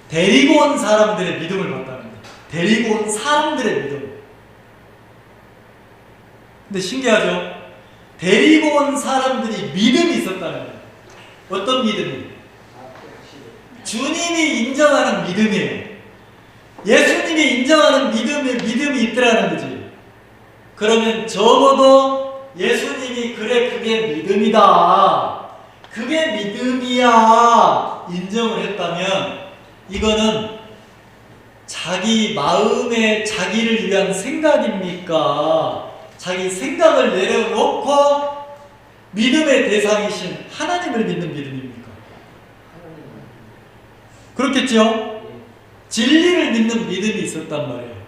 데리고 온 사람들의 믿음을 봤다는 거예요. 데리고 온 사람들의 믿음. 근데 신기하죠? 데리고 온 사람들이 믿음이 있었다는 거예요. 어떤 믿음이? 주님이 인정하는 믿음이에요. 예수님이 인정하는 믿음이 있더라는 거지. 그러면 적어도 예수님이 그래, 그게 믿음이다, 그게 믿음이야 인정을 했다면 이거는 자기 마음에 자기를 위한 생각입니까? 자기 생각을 내려놓고 믿음의 대상이신 하나님을 믿는 믿음입니까? 그렇겠죠? 진리를 믿는 믿음이 있었단 말이에요.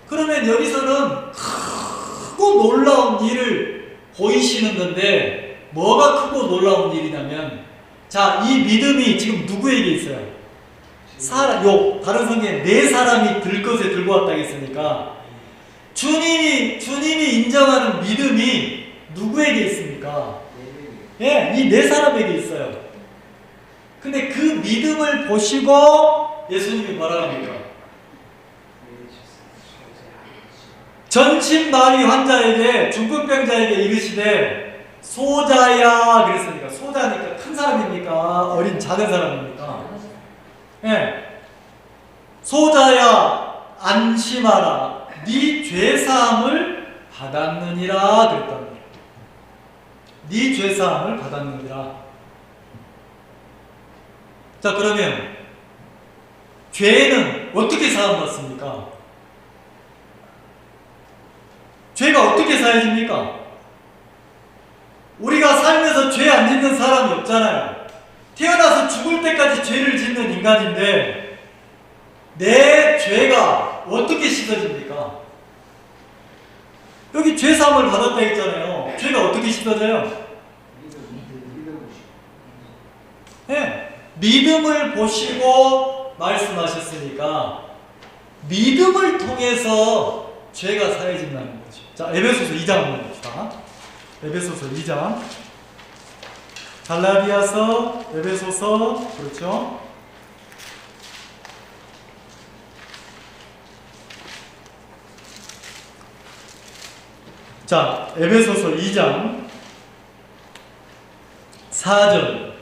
그러면 여기서는 크고 놀라운 일을 보이시는 건데 뭐가 크고 놀라운 일이냐면 자, 이 믿음이 지금 누구에게 있어요? 다른 성경에 네 사람이 들 것에 들고 왔다 했으니까 주님이 인정하는 믿음이 누구에게 있습니까? 예, 이 네 사람에게 있어요. 근데 그 믿음을 보시고 예수님이 뭐라 합니까? 전침마비 환자에게 중풍병자에게 이르시되 소자야 그랬으니까 소자니까 큰 사람입니까? 어린 작은 사람입니까? 예. 소자야 안심하라 네 죄사함을 받았느니라 그랬단 말이에요. 네 죄사함을 받았느니라. 자, 그러면 죄는 어떻게 사함받습니까? 죄가 어떻게 사해집니까? 우리가 살면서 죄 안 짓는 사람이 없잖아요. 태어나서 죽을 때까지 죄를 짓는 인간인데 내 죄가 어떻게 씻어집니까? 여기 죄사함을 받았다 했잖아요. 죄가 어떻게 씻어져요? 네, 믿음을 보시고 말씀하셨으니까 믿음을 통해서 죄가 사해진다는 거죠. 자, 에베소서 2장 한번 봅시다. 에베소서 2장. 갈라디아서, 에베소서, 그렇죠? 자, 에베소서 2장 4절.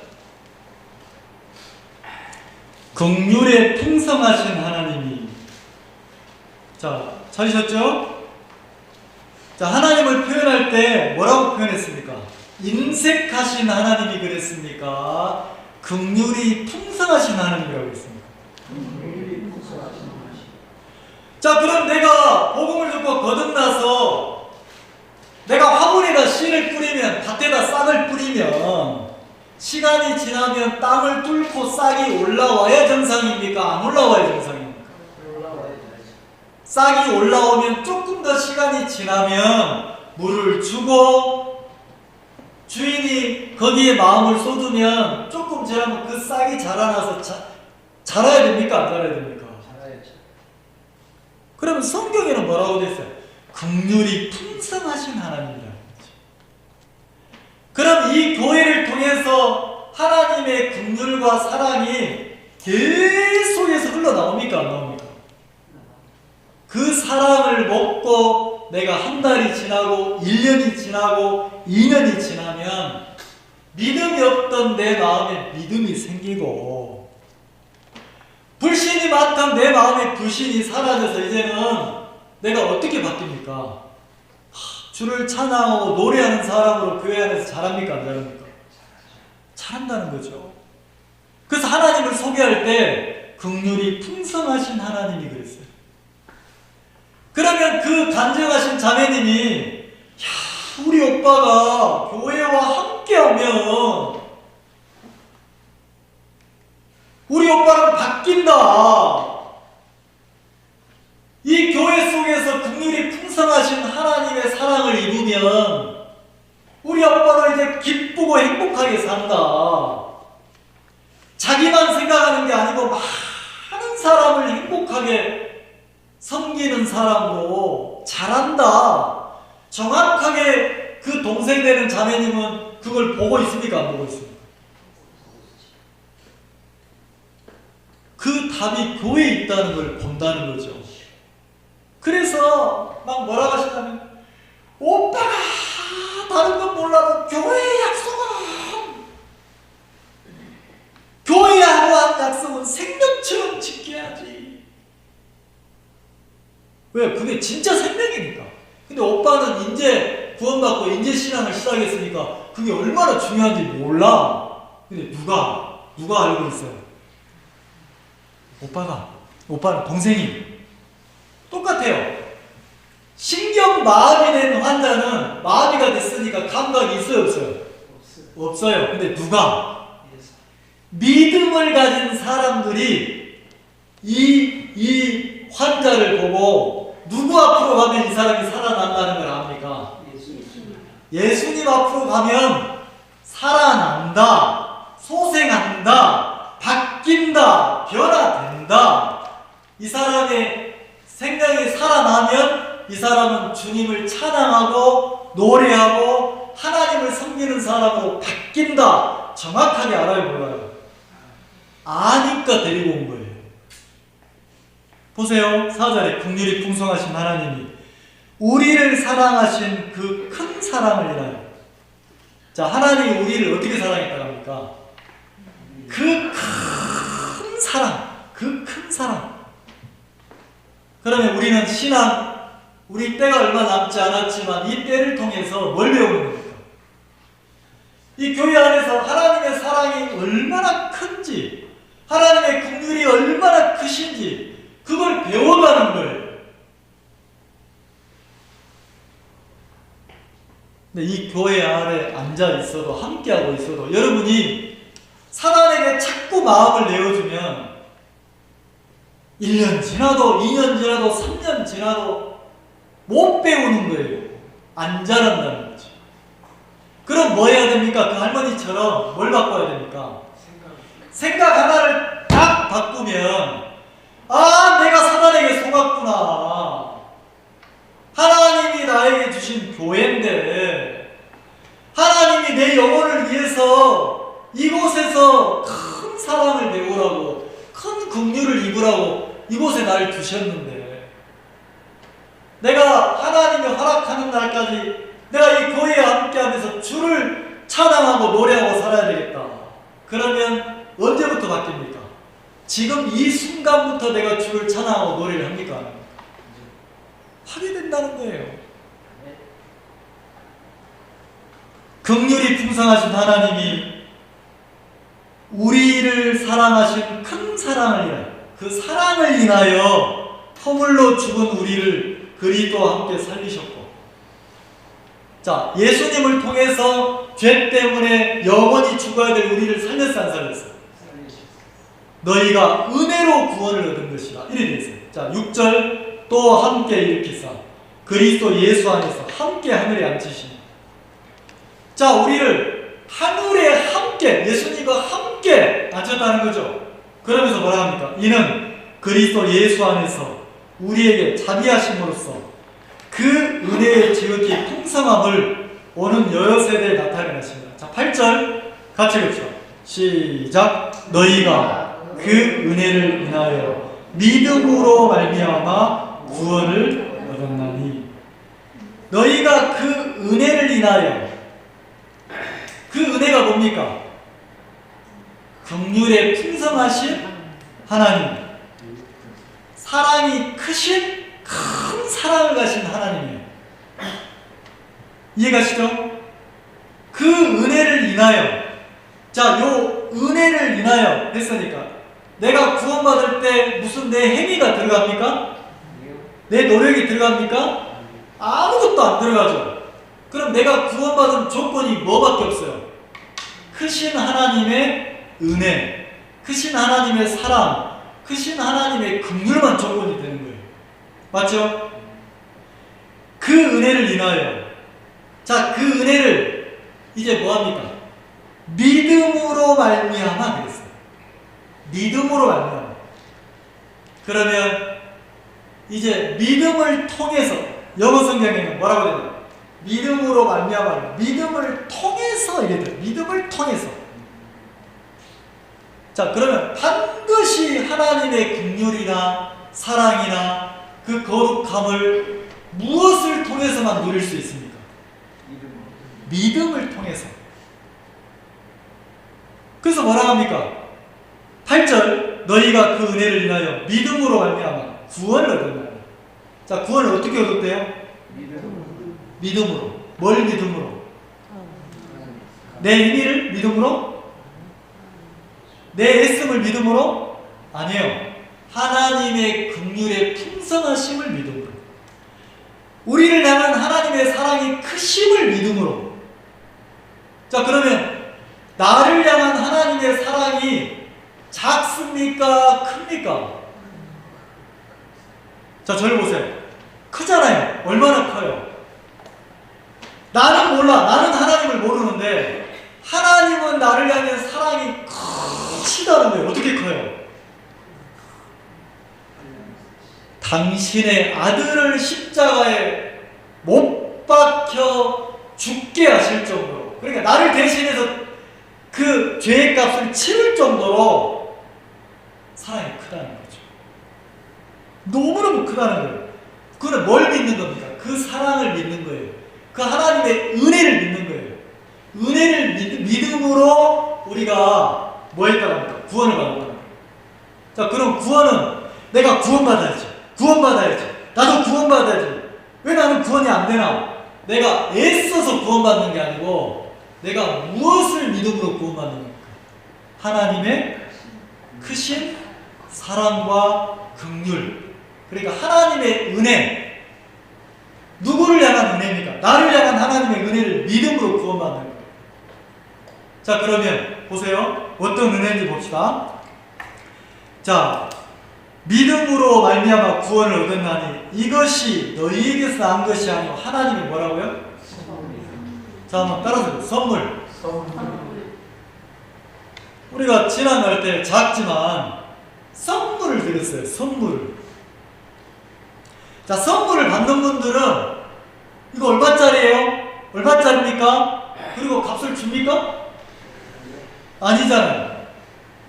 긍휼에 풍성하신 하나님이. 자, 찾으셨죠? 자, 하나님을 표현할 때 뭐라고 표현했습니까? 인색하신 하나님이 그랬습니까? 긍휼이 풍성하신 하나님이라고 했습니까? 자, 그럼 내가 복음을 듣고 거듭나서 내가 화분에다 씨를 뿌리면, 밭에다 싹을 뿌리면 시간이 지나면 땅을 뚫고 싹이 올라와야 정상입니까? 안 올라와야 정상입니까? 싹이 올라오면 조금 더 시간이 지나면 물을 주고 주인이 거기에 마음을 쏟으면 조금 지나면 그 싹이 자라나서 자라야 됩니까? 안 자라야 됩니까? 잘해야죠. 그러면 성경에는 뭐라고 돼 있어요? 긍휼이 풍성하신 하나님이라는 거죠. 그럼 이 교회를 통해서 하나님의 긍휼과 사랑이 계속해서 흘러나옵니까? 안 나옵니까? 그 사랑을 먹고 내가 한 달이 지나고 1년이 지나고 2년이 지나면 믿음이 없던 내 마음에 믿음이 생기고 불신이 많던 내 마음에 불신이 사라져서 이제는 내가 어떻게 바뀝니까? 주를 찬양하고 노래하는 사람으로 교회 안에서 잘합니까? 안 잘합니까? 잘한다는 거죠. 그래서 하나님을 소개할 때 긍휼이 풍성하신 하나님이 그랬어요. 그러면 그 간증하신 자매님이 야, 우리 오빠가 교회와 함께하면 우리 오빠는 바뀐다. 이 교회 속에서 긍휼이 풍성하신 하나님의 사랑을 입으면 우리 오빠는 이제 기쁘고 행복하게 산다. 자기만 생각하는 게 아니고 많은 사람을 행복하게 섬기는 사람으로 잘한다. 정확하게 그 동생 되는 자매님은 그걸 보고 있습니까? 안 보고 있습니까? 그 답이 교회에 있다는 걸 본다는 거죠. 그래서 막 뭐라고 하시냐면 오빠가 다른 건 몰라도 교회의 약속은 교회하고 한 약속은 생명처럼 지켜야지. 왜? 그게 진짜 생명이니까. 근데 오빠는 이제 구원받고 이제 신앙을 시작했으니까 그게 얼마나 중요한지 몰라. 근데 누가 알고 있어요? 오빠는 동생이 똑같아요. 신경마비이 된 환자는 마비가 됐으니까 감각이 있어요, 없어요? 없어요. 근데 누가? 믿음을 가진 사람들이 이 환자를 보고 누구 앞으로 가면 이 사람이 살아난다는 걸 압니까? 예수님 앞으로 가면 살아난다, 소생한다, 바뀐다, 변화된다. 이 사람의 생명이 살아나면 이 사람은 주님을 찬양하고 노래하고 하나님을 섬기는 사람으로 바뀐다. 정확하게 알아요, 몰라요? 아니까 데리고 온 거예요. 보세요. 4절에 긍휼이 풍성하신 하나님이 우리를 사랑하신 그 큰 사랑을 인하여. 자, 하나님이 우리를 어떻게 사랑했다고 합니까? 그 큰 사랑, 그 큰 사랑. 그러면 우리는 신앙, 우리 때가 얼마 남지 않았지만 이 때를 통해서 뭘 배우는 겁니까? 이 교회 안에서 하나님의 사랑이 얼마나 큰지, 하나님의 긍휼이 얼마나 크신지 그걸 배워가는 거예요. 근데 이 교회 안에 앉아 있어도, 함께하고 있어도 여러분이 사단에게 자꾸 마음을 내어주면 1년 지나도 2년 지나도 3년 지나도 못 배우는 거예요. 안 자란다는 거죠. 그럼 뭐 해야 됩니까? 그 할머니처럼 뭘 바꿔야 됩니까? 생각 하나를 딱 바꾸면, 아, 내가 사단에게 속았구나. 하나님이 나에게 주신 교회인데 하나님이 내 영혼을 위해서 이곳에서 큰 사랑을 배우라고, 큰 긍휼을 입으라고 이곳에 날 두셨는데 내가 하나님이 허락하는 날까지 내가 이 교회에 함께하면서 주를 찬양하고 노래하고 살아야 되겠다. 그러면 언제부터 바뀝니까? 지금 이 순간부터 내가 주를 찬양하고 노래를 합니까? 하게 된다는 거예요. 긍휼이 풍성하신 하나님이 우리를 사랑하신 큰 사랑을 인하여, 그 사랑을 인하여 허물로 죽은 우리를 그리스도와 함께 살리셨고, 자, 예수님을 통해서 죄 때문에 영원히 죽어야 될 우리를 살렸어, 안 살렸어? 너희가 은혜로 구원을 얻은 것이라. 이래 되어 있어요. 자, 6절 또 함께 일으키사 그리스도 예수 안에서 함께 하늘에 앉히시니. 자, 우리를 하늘에 함께, 예수님과 함께 앉혔다는 거죠. 그러면서 뭐라 합니까? 이는 그리스도 예수 안에서 우리에게 자비하심으로써 그 은혜의 지극히 풍성함을 오는 여러 세대에 나타내 하십니다. 자, 8절 같이 읽읍시다. 시작. 너희가 그 은혜를 인하여 믿음으로 말미암아 구원을 얻었나니. 너희가 그 은혜를 인하여, 그 은혜가 뭡니까? 긍휼에 풍성하신 하나님, 사랑이 크신 큰 사랑을 가신 하나님이에요. 이해가시죠? 그 은혜를 인하여, 자, 요 은혜를 인하여 했으니까 내가 구원받을 때 무슨 내 행위가 들어갑니까? 내 노력이 들어갑니까? 아무것도 안 들어가죠. 그럼 내가 구원받은 조건이 뭐밖에 없어요? 크신 하나님의 은혜, 크신 하나님의 사랑, 크신 하나님의 긍휼만 조건이 되는 거예요. 맞죠? 그 은혜를 인하여, 자, 그 은혜를 이제 뭐합니까? 믿음으로 말미암아 그랬어요. 믿음으로 말미암아. 그러면 이제 믿음을 통해서, 영어 성경에는 뭐라고 되나요? 믿음으로 말미암아, 믿음을 통해서 이래 돼요. 믿음을 통해서. 자, 그러면 반드시 하나님의 긍휼이나 사랑이나 그 거룩함을 무엇을 통해서만 누릴 수 있습니까? 믿음을 통해서. 그래서 뭐라 합니까? 8절 너희가 그 은혜를 인하여 믿음으로 말미암아 구원을 얻었나니. 자, 구원을 어떻게 얻었대요? 믿음으로. 뭘 믿음으로? 내 행위를 믿음으로? 내 애씀을 믿음으로? 아니에요. 하나님의 긍휼의 풍성하심을 믿음으로. 우리를 향한 하나님의 사랑이 크심을 믿음으로. 자, 그러면 나를 향한 하나님의 사랑이 작습니까? 큽니까? 자, 저를 보세요. 크잖아요. 얼마나 커요? 나는 몰라. 나는 하나님을 모르는데 하나님은 나를 향해 사랑이 크다는 거예요. 어떻게 커요? 당신의 아들을 십자가에 못 박혀 죽게 하실 정도로, 그러니까 나를 대신해서 그 죄의 값을 치를 정도로 사랑이 크다는 거죠. 너무너무 크다는 거예요. 그는 뭘 믿는 겁니까? 그 사랑을 믿는 거예요. 그 하나님의 은혜를 믿는 거예요. 은혜를 믿음으로 우리가 뭐 했다고 합니까? 구원을 받았다는 거예요. 자, 그럼 구원은 내가 구원받아야지. 구원받아야지. 나도 구원받아야지. 왜 나는 구원이 안 되나? 내가 애써서 구원받는 게 아니고 내가 무엇을 믿음으로 구원받는 겁니까? 하나님의 크신 사랑과 긍휼. 그러니까 하나님의 은혜. 누구를 향한 은혜입니까? 나를 향한 하나님의 은혜를 믿음으로 구원받는 거예요. 자, 그러면 보세요. 어떤 은혜인지 봅시다. 자, 믿음으로 말미암아 구원을 얻었나니 이것이 너희에게서 난 것이 아니고 하나님이 뭐라고요? 자, 한번 따라서 선물. 우리가 지나갈 때 작지만 선물을 드렸어요. 선물을. 자, 선물을 받는 분들은 이거 얼마짜리예요? 얼마짜리입니까? 그리고 값을 줍니까? 아니잖아요.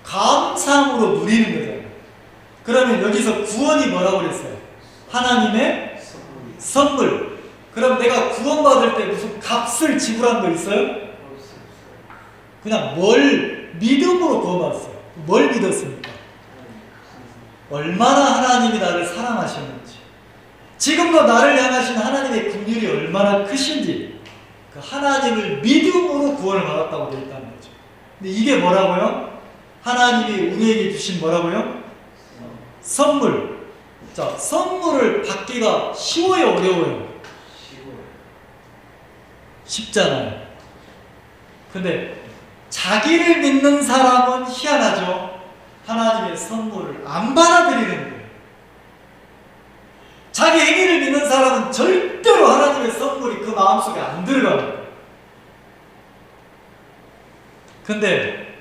감상으로 누리는 거잖아요. 그러면 여기서 구원이 뭐라고 그랬어요? 하나님의 선물. 그럼 내가 구원받을 때 무슨 값을 지불한 거 있어요? 그냥 뭘 믿음으로 구원받았어요. 뭘 믿었습니까? 얼마나 하나님이 나를 사랑하셨는지, 지금도 나를 향하신 하나님의 긍휼이 얼마나 크신지, 그 하나님을 믿음으로 구원을 받았다고 되어 있다는 거죠. 근데 이게 뭐라고요? 하나님이 우리에게 주신 뭐라고요? 선물. 자, 선물을 받기가 쉬워요, 어려워요? 쉽잖아요. 근데 자기를 믿는 사람은 희한하죠. 하나님의 선물을 안 받아들이는 거예요. 자기 행위를 믿는 사람은 절대로 하나님의 선물이 그 마음속에 안 들어가는 거예요. 근데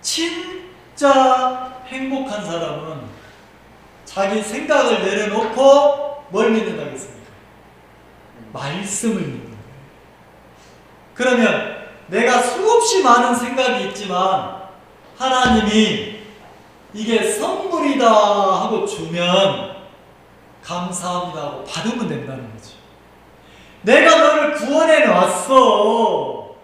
진짜 행복한 사람은 자기 생각을 내려놓고 뭘 믿는다고 했습니까? 말씀을 믿는 거예요. 그러면 내가 수없이 많은 생각이 있지만 하나님이 이게 선물이다 하고 주면 감사합니다 하고 받으면 된다는 거죠. 내가 너를 구원해 놨어.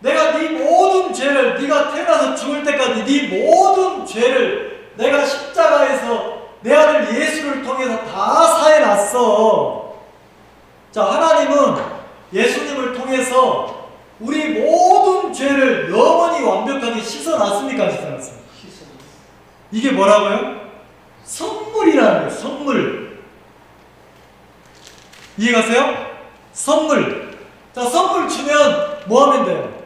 내가 네 모든 죄를, 네가 태어나서 죽을 때까지 네 모든 죄를 내가 십자가에서 내 아들 예수를 통해서 다 사해놨어. 자, 하나님은 예수님을 통해서 우리 모든 죄를 영원히 완벽하게 씻어놨습니까? 씻어놨습니까? 이게 뭐라고요? 선물이라는 거예요. 선물. 이해가세요? 선물. 자, 선물 주면 뭐 하면 돼요?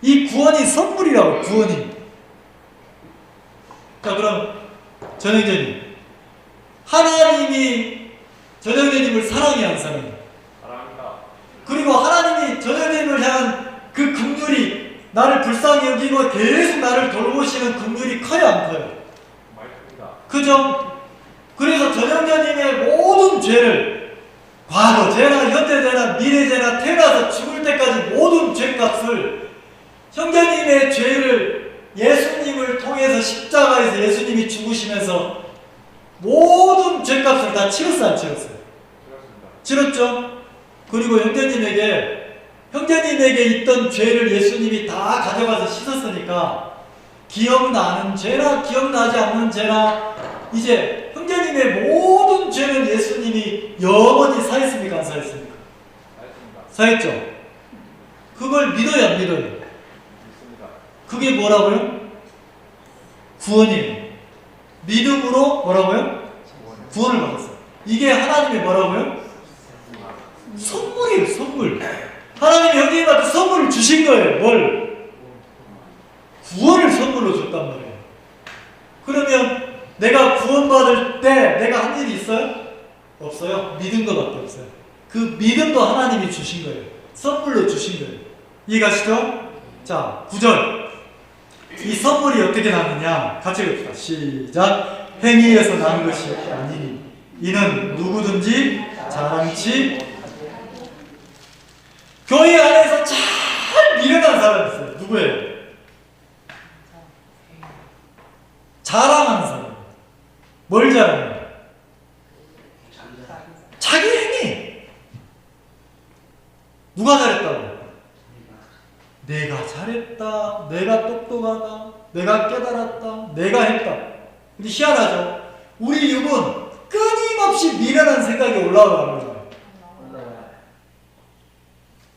이 구원이 선물이라고, 구원이. 자, 그럼 전형제님, 하나님이 전형제님을 사랑해 안 사랑해? 사랑합니다. 그리고 하나님이 전형제님을 향한 그 긍휼이, 나를 불쌍히 여기고 계속 나를 돌보시는 긍휼이 커요 안 커요? 말입니다. 그죠? 그래서 전형제님의 모든 죄를, 과거 죄나 현재 죄나 미래 죄나 태어나서 죽을 때까지 모든 죄값을, 형제님의 죄를 예수님을 통해서 십자가에서 예수님이 죽으시면서 모든 죄값을 다 치렀어요 안 치렀어요? 치렀죠? 그리고 형제님에게 있던 죄를 예수님이 다 가져가서 씻었으니까 기억나는 죄나 기억나지 않는 죄나 이제 형제님의 모든 죄는 예수님이 영원히 사했습니까? 안 사했습니까? 사했죠? 그걸 믿어요 안 믿어요? 믿습니다. 그게 뭐라고요? 구원이에요. 믿음으로 뭐라고요? 구원을 받았어요. 이게 하나님의 뭐라고요? 선물이에요, 선물. 하나님이 형제님한테 선물을 주신 거예요. 뭘? 구원을 선물로 줬단 말이에요. 그러면 내가 구원받을 때 내가 한 일이 있어요? 없어요. 믿은 것밖에 없어요. 그 믿음도 하나님이 주신 거예요. 선물로 주신 거예요. 이해가시죠? 자, 9절. 이 선물이 어떻게 나느냐? 같이 봅시다. 시작. 행위에서 나는 것이 아니니 이는 누구든지 자랑치. 교회 안에서 잘 미련한 사람이 있어요. 누구예요? 자랑하는 사람. 뭘 자랑해요? 자기 행위. 누가 잘했다고? 내가 잘했다. 내가 똑똑하다. 내가 깨달았다. 내가 했다. 근데 희한하죠? 우리 육은 끊임없이 미련한 생각이 올라가는 거예요.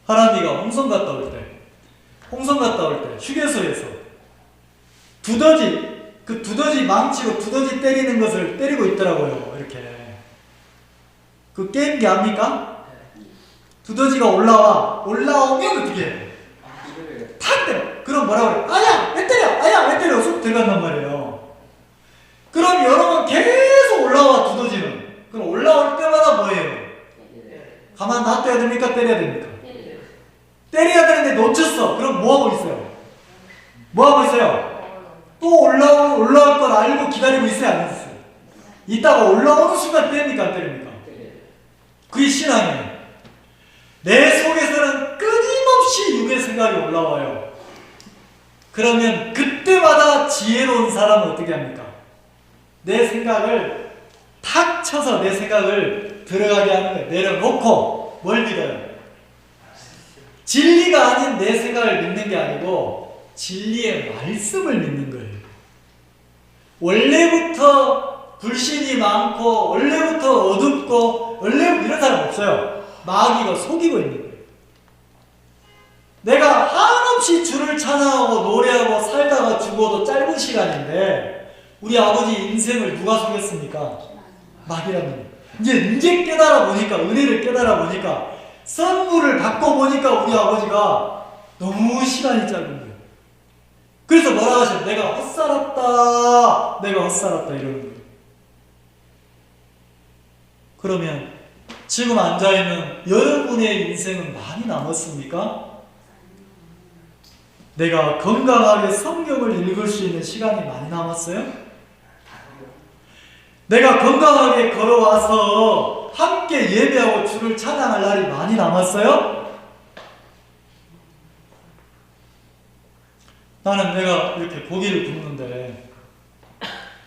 하람이가 홍성 갔다 올 때 휴게소에서 두더지 망치로 두더지 때리는 것을 때리고 있더라고요. 이렇게. 그 게임기 압니까? 두더지가 올라오면 어떻게 해요? 탁 때려. 그럼 뭐라고 그래요? 아야! 왜 때려! 아야! 왜 때려! 쑥 들어간단 말이에요. 그럼 여러 번 계속 올라와, 두더지는. 그럼 올라올 때마다 뭐예요? 가만 놔둬야 됩니까? 때려야 됩니까? 때려야 되는데 놓쳤어. 그럼 뭐하고 있어요? 뭐하고 있어요? 또 올라올 걸 알고 기다리고 있어요? 안 있어요? 이따가 올라오는 순간 때립니까? 안 때립니까? 그게 신앙이에요. 내 속에서는 끊임없이 육의 생각이 올라와요. 그러면 그때마다 지혜로운 사람은 어떻게 합니까? 내 생각을 탁 쳐서 내 생각을 들어가게 하는 거예요. 내려놓고 뭘 믿어요? 진리가 아닌 내 생각을 믿는 게 아니고 진리의 말씀을 믿는 거예요. 원래부터 불신이 많고 원래부터 어둡고 원래 이런 사람 없어요. 마귀가 속이고 있는 거예요. 내가 한없이 주를 찬양하고 노래하고 살다가 죽어도 짧은 시간인데 우리 아버지 인생을 누가 속였습니까? 마귀라는 거예요. 이제 깨달아 보니까 은혜를 깨달아 보니까 선물을 받고 보니까 우리 아버지가 너무 시간이 짧은 거예요. 그래서 뭐라 하셔? 내가 헛살았다. 내가 헛살았다 이러는 거예요. 그러면 지금 앉아있는 여러분의 인생은 많이 남았습니까? 내가 건강하게 성경을 읽을 수 있는 시간이 많이 남았어요? 내가 건강하게 걸어와서 함께 예배하고 주를 찬양할 날이 많이 남았어요? 나는 내가 이렇게 고기를 굽는데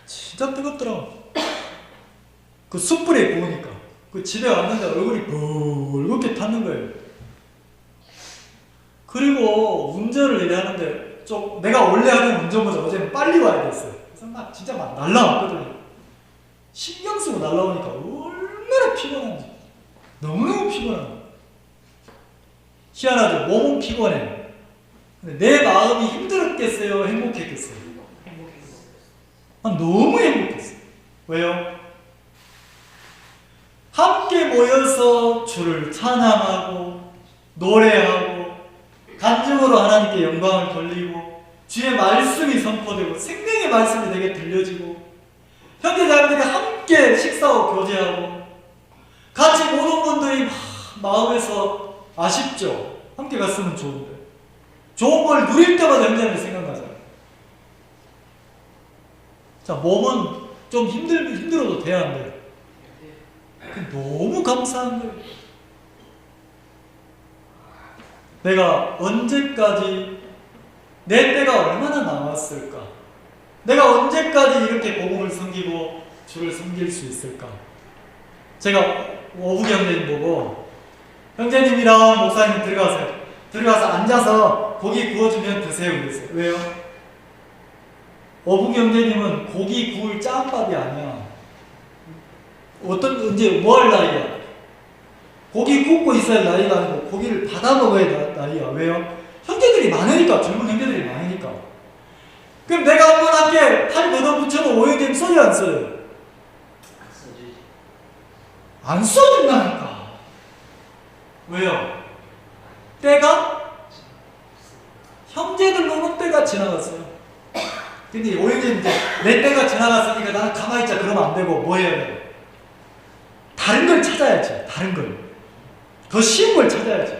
진짜 뜨겁더라고. 그 숯불에 구우니까 그 집에 왔는데 얼굴이 붉게 탔는 거예요. 그리고 운전을 이래 하는데 좀 내가 원래 하는 운전보다 어제는 빨리 와야 됐어요. 그래서 막 진짜 막 날라왔거든요. 신경 쓰고 날라오니까 얼마나 피곤한지. 너무너무 피곤한 거예요. 희한하죠? 몸은 피곤해. 근데 내 마음이 힘들었겠어요? 행복했겠어요? 너무 행복했어요. 왜요? 함께 모여서 주를 찬양하고 노래하고 간증으로 하나님께 영광을 돌리고 주의 말씀이 선포되고 생명의 말씀이 내게 들려지고 형제자매들이 함께 식사하고 교제하고 같이 모든 분들이 마음에서 아쉽죠. 함께 갔으면 좋은데 좋은 걸 누릴 때마다 형제자매 생각나잖아요. 자, 몸은 좀 힘들어도 돼야 한대요. 너무 감사한 거예요. 내가 언제까지 내 때가 얼마나 남았을까? 내가 언제까지 이렇게 복음을 섬기고 주를 섬길 수 있을까? 제가 오부기 형제님 보고 형제님이랑 목사님 들어가세요. 들어가서 앉아서 고기 구워주면 드세요 그랬어요. 왜요? 오부기 형제님은 고기 구울 짬밥이 아니야. 언제 뭐 할 나이야? 고기 굽고 있어야 나이가 아니고 고기를 받아 먹어야 나이야. 왜요? 형제들이 많으니까. 젊은 형제들이 많으니까. 그럼 내가 한번 함께 팔 걷어붙여도 오형제님 써요 안 써요? 안 써준다니까. 왜요? 때가 형제들로는 때가 지나갔어요. 근데 오히려 이제 내 때가 지나갔으니까 나는 가만히 있자 그러면 안 되고 뭐 해야 돼? 다른 걸 찾아야지. 다른 걸. 더 쉬운 걸 찾아야지.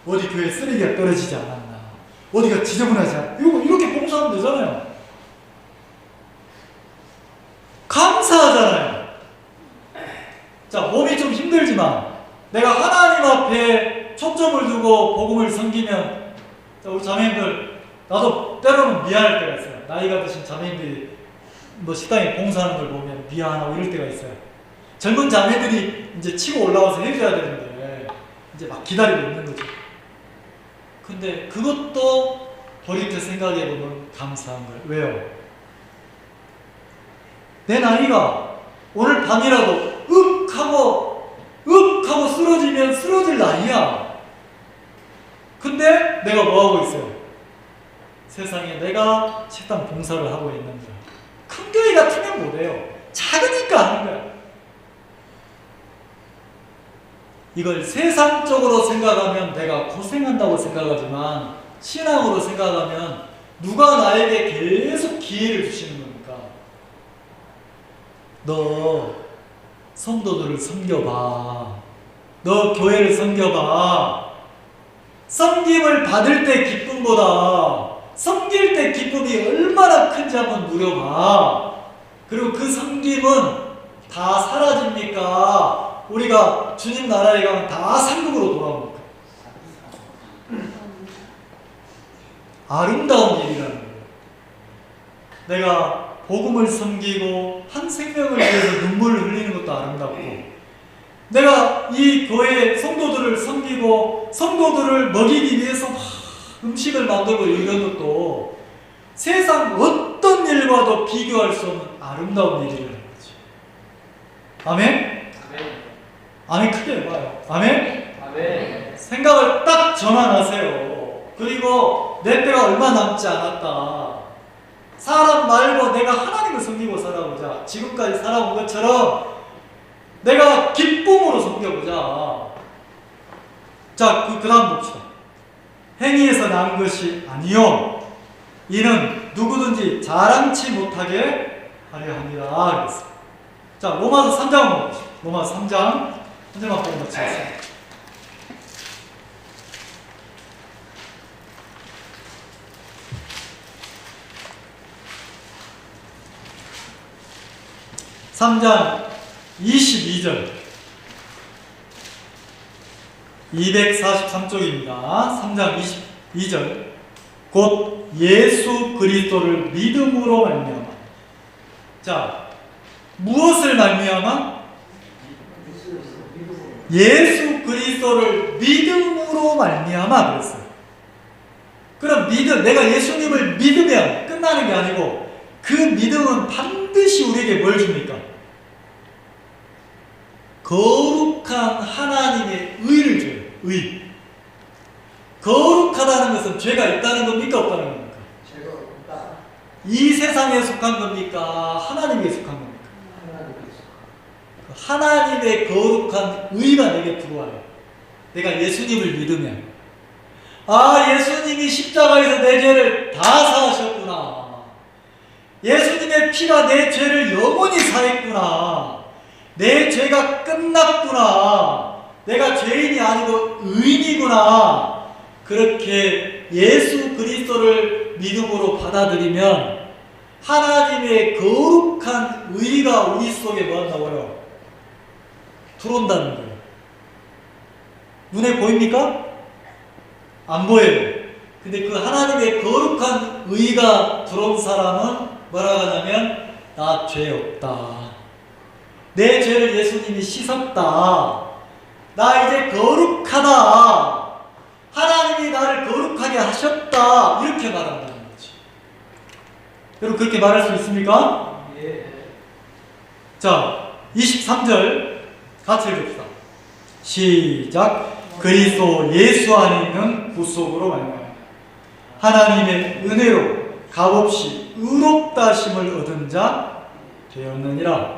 어디 교회 쓰레기가 떨어지지 않았나? 어디가 지저분하지 않았나? 이렇게 봉사하면 되잖아요. 감사하잖아요. 자, 몸이 좀 힘들지만 내가 하나님 앞에 초점을 두고 복음을 섬기면, 자, 우리 자매님들, 나도 때로는 미안할 때가 있어요. 나이가 드신 자매님들이 뭐 식당에 봉사하는 걸 보면 미안하고 이럴 때가 있어요. 젊은 자매들이 이제 치고 올라와서 해줘야 되는데 이제 막 기다리고 있는 거죠. 근데 그것도 돌이켜 생각해보면 감사한 거예요. 왜요? 내 나이가 오늘 밤이라도 윽 하고 쓰러지면 쓰러질 나이야. 근데 내가 뭐 하고 있어요? 세상에 내가 식당 봉사를 하고 있는 거야. 큰 교회 같으면 못해요. 작으니까 하는 거야. 이걸 세상적으로 생각하면 내가 고생한다고 생각하지만 신앙으로 생각하면 누가 나에게 계속 기회를 주시는 겁니까? 너 성도들을 섬겨봐. 너 교회를 섬겨봐. 섬김을 받을 때 기쁨보다 섬길 때 기쁨이 얼마나 큰지 한번 누려봐. 그리고 그 섬김은 다 사라집니까? 우리가 주님 나라에 가면 다 상급으로 돌아옵니까? 아름다운 일이라는 거예요. 내가 복음을 섬기고 한 생명을 위해서 눈물을 흘리는 것도 아름답고, 내가 이 교회 성도들을 섬기고 성도들을 먹이기 위해서 막 음식을 만들고 이런 것도 세상 어떤 일과도 비교할 수 없는 아름다운 일이라는 거죠. 아멘? 아멘 크게 해봐요. 아멘? 아멘. 생각을 딱 전환하세요. 그리고 내 때가 얼마 남지 않았다. 사람 말고 내가 하나님을 섬기고 살아보자. 지금까지 살아온 것처럼 내가 기쁨으로 섬겨보자. 자, 그 다음 봅시다. 행위에서 난 것이 아니요 이는 누구든지 자랑치 못하게 하려 합니다. 그랬어요. 자, 로마서 3장 한번 봅시다. 로마서 3장 한 장만 보고 마치겠습니다. (3장) 22절 243쪽입니다. 3장 22절 곧 예수 그리스도를 믿음으로 말미암아. 자, 무엇을 말미암아? 예수 그리스도를 믿음으로 말미암아 그랬어요. 그럼 내가 예수님을 믿으면 끝나는 게 아니고 그 믿음은 반드시 우리에게 뭘 줍니까? 거룩한 하나님의 의를 줘요. 의. 거룩하다는 것은 죄가 있다는 겁니까? 없다는 겁니까? 죄가 없다. 이 세상에 속한 겁니까? 하나님에 속한 겁니까? 하나님의 거룩한 의가 내게 들어와요. 내가 예수님을 믿으면, 아, 예수님이 십자가에서 내 죄를 다 사하셨구나. 예수님의 피가 내 죄를 영원히 사했구나. 내 죄가 끝났구나. 내가 죄인이 아니고 의인이구나. 그렇게 예수 그리스도를 믿음으로 받아들이면 하나님의 거룩한 의가 우리 속에 뭐 한다고요? 들어온다는 거예요. 눈에 보입니까? 안 보여요. 근데 그 하나님의 거룩한 의가 들어온 사람은 뭐라고 하냐면 나 죄 없다. 내 죄를 예수님이 씻었다. 나 이제 거룩하다. 하나님이 나를 거룩하게 하셨다. 이렇게 말한다는 거지. 여러분 그렇게 말할 수 있습니까? 예. 자, 23절 같이 읽읍시다. 시작. 그리스도 예수 안에 있는 구속으로 말미암아 하나님의 은혜로 값없이 의롭다 하심을 얻은 자 되었느니라.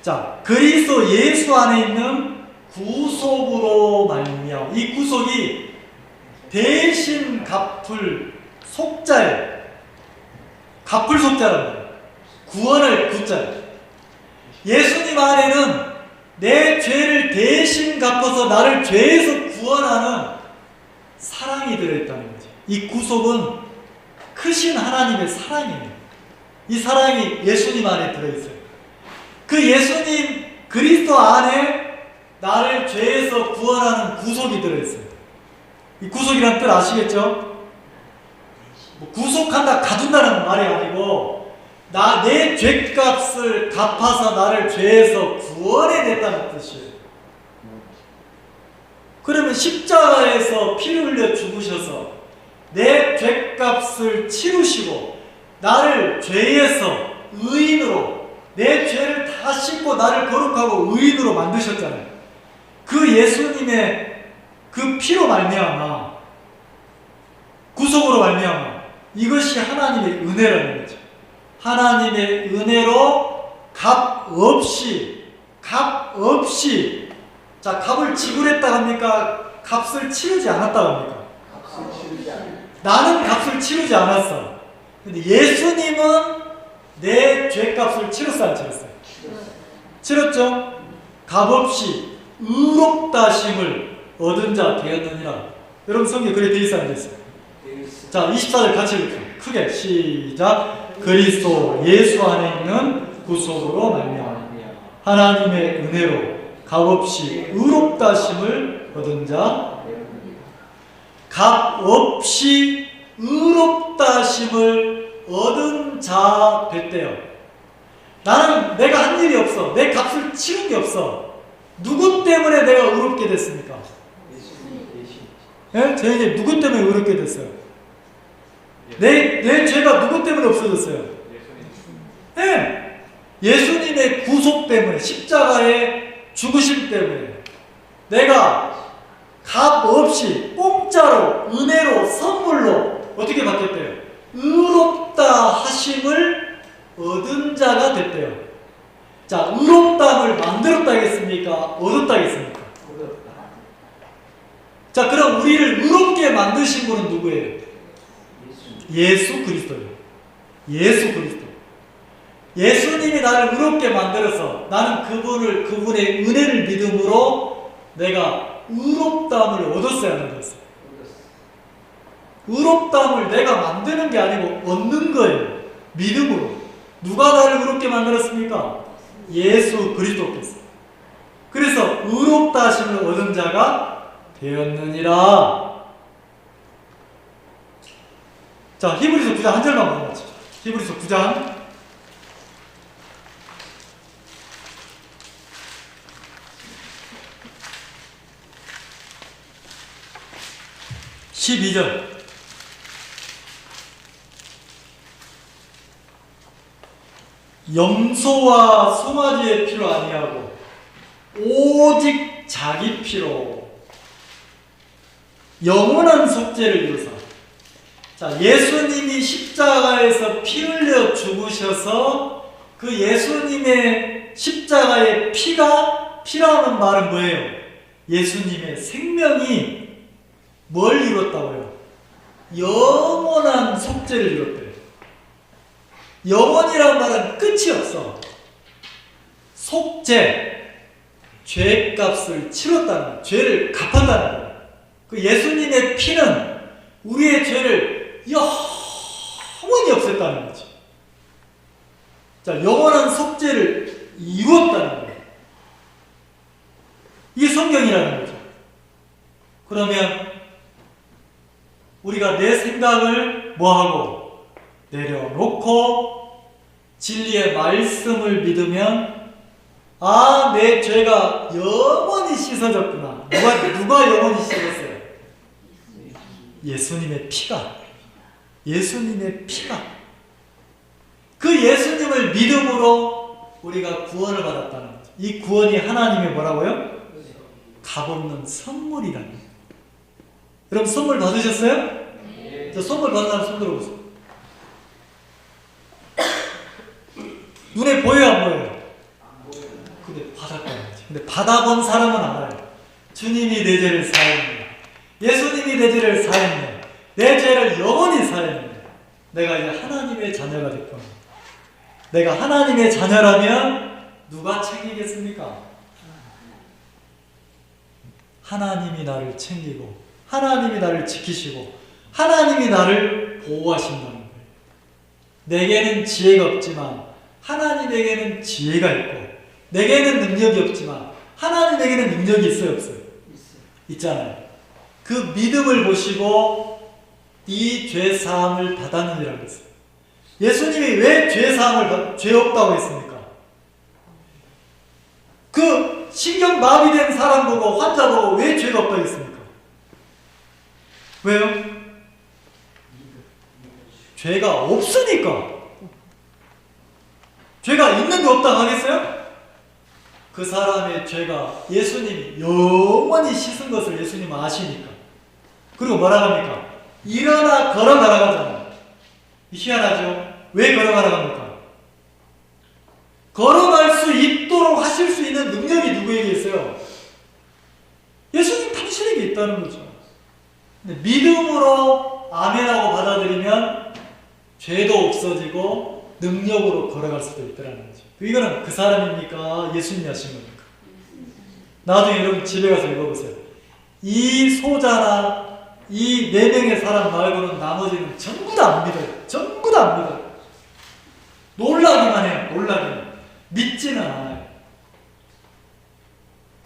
자, 그리스도 예수 안에 있는 구속으로 말미암아. 이 구속이 대신 갚을 속자예요. 갚을 속자란 말이에요. 구원할 구자. 예수님 안에는 내 죄를 대신 갚아서 나를 죄에서 구원하는 사랑이 들어있다는 거죠. 이 구속은 크신 하나님의 사랑이에요. 이 사랑이 예수님 안에 들어있어요. 그 예수님 그리스도 안에 나를 죄에서 구원하는 구속이 들어있어요. 이 구속이란 뜻 아시겠죠? 뭐 구속한다, 가둔다는 말이 아니고 내 죄값을 갚아서 나를 죄에서 구원해냈다는 뜻이에요. 그러면 십자가에서 피를 흘려 죽으셔서 내 죄값을 치르시고 나를 죄에서 의인으로, 내 죄를 다 씻고 나를 거룩하고 의인으로 만드셨잖아요. 그 예수님의 그 피로 말미암아, 구속으로 말미암아, 이것이 하나님의 은혜라는 거죠. 하나님의 은혜로 값 없이, 자, 값을 지불했다 합니까? 값을 치르지 않았다 합니까? 값을 치르지 않아요. 나는 값을 치르지 않았어. 근데 예수님은 내 죄값을 치렀어요, 안 치렀어요? 치렀죠? 값없이 의롭다 하심을 얻은 자 되었느니라. 여러분 성경에 그래 되어 있어요, 안 되어 있어요? 자, 24절 같이 읽을게요. 크게 시작. 그리스도 예수 안에 있는 구속으로 말미암아 하나님의 은혜로 값없이 의롭다 하심을 얻은 자, 값없이 의롭다 하심을 얻은 자 됐대요. 나는 내가 한 일이 없어. 내 값을 치른 게 없어. 누구 때문에 내가 의롭게 됐습니까? 예? 제 이제 누구 때문에 의롭게 됐어요? 내 죄가 누구 때문에 없어졌어요? 예. 예수님의 구속 때문에, 십자가의 죽으심 때문에 내가 값 없이 공짜로, 은혜로, 선물로 어떻게 바뀌었대요? 의롭다 하심을 얻은 자가 됐대요. 자, 의롭다함을 만들었다겠습니까? 얻었다겠습니까? 자, 그럼 우리를 의롭게 만드신 분은 누구예요? 예수 그리스도예요. 예수 그리스도. 예수님이 나를 의롭게 만들어서 나는 그분의 은혜를 믿음으로 내가 의롭다함을 얻었어야 하는 거였어요. 의롭다함을 내가 만드는 게 아니고 얻는 거예요. 믿음으로. 누가 나를 의롭게 만들었습니까? 예수 그리스도께서. 그래서 의롭다 하심을 얻은 자가 되었느니라. 자, 히브리서 9장 한 절만 보고 마칩시다. 히브리서 9장 12절. 염소와 송아지의 피로 아니하고 오직 자기 피로 영원한 속죄를 이루사. 자, 예수님이 십자가에서 피 흘려 죽으셔서 그 예수님의 십자가의 피라는 말은 뭐예요? 예수님의 생명이 뭘 이뤘다고요? 영원한 속죄를 이뤘대요. 영원이란 말은 끝이 없어. 속죄, 죄값을 치렀다는 거예요. 죄를 갚았다는 거예요. 그 예수님의 피는 우리의 죄를 영원히 없앴다는 거죠. 자, 영원한 속죄를 이루었다는 거예요. 이게 성경이라는 거죠. 그러면 우리가 내 생각을 뭐하고 내려놓고 진리의 말씀을 믿으면 아, 내 죄가 영원히 씻어졌구나. 누가 영원히 씻었어요? 예수님의 피가. 예수님의 피가. 그 예수님을 믿음으로 우리가 구원을 받았다는 거죠. 이 구원이 하나님의 뭐라고요? 값없는 선물이라는 거예요. 여러분 선물 받으셨어요? 네. 저 선물 받은 사람 손 들어보세요. 눈에 보여요, 안 보여요? 근데 받았다는 거죠. 근데 받아본 사람은 알아요. 주님이 내 죄를 사했네. 예수님이 내 죄를 사했네. 내 죄를 영원히 사했네. 내가 이제 하나님의 자녀가 됐구나. 내가 하나님의 자녀라면 누가 챙기겠습니까? 하나님이 나를 챙기고 하나님이 나를 지키시고 하나님이 나를 보호하신다는 거예요. 내게는 지혜가 없지만 하나님에게는 지혜가 있고 내게는 능력이 없지만 하나님에게는 능력이 있어요, 없어요? 있잖아요. 그 믿음을 보시고 이 죄 사함을 받았느니라고 했어요. 예수님이 왜 죄 없다고 했습니까? 그 신경 마비된 사람 보고 환자 보고 왜 죄가 없다고 했습니까? 왜요? 죄가 없으니까. 죄가 있는데 없다고 하겠어요? 그 사람의 죄가 예수님이 영원히 씻은 것을 예수님은 아시니까. 그리고 뭐라고 합니까? 일어나 걸어가라고 하잖아요. 희한하죠? 왜 걸어가라고 합니까? 걸어갈 수 있도록 하실 수 있는 능력이 누구에게 있어요? 예수님 당신에게 있다는 거죠. 근데 믿음으로 아멘하고 받아들이면 죄도 없어지고 능력으로 걸어갈 수도 있다는 거죠. 이거는 그 사람입니까? 예수님이 하신 겁니까? 나중에 여러분 집에 가서 읽어보세요. 이 소자나 이 4명의 사람 말고는 나머지는 전부 다 안 믿어요. 전부 다 안 믿어요. 놀라기만 해요. 놀라기만. 믿지는 않아요.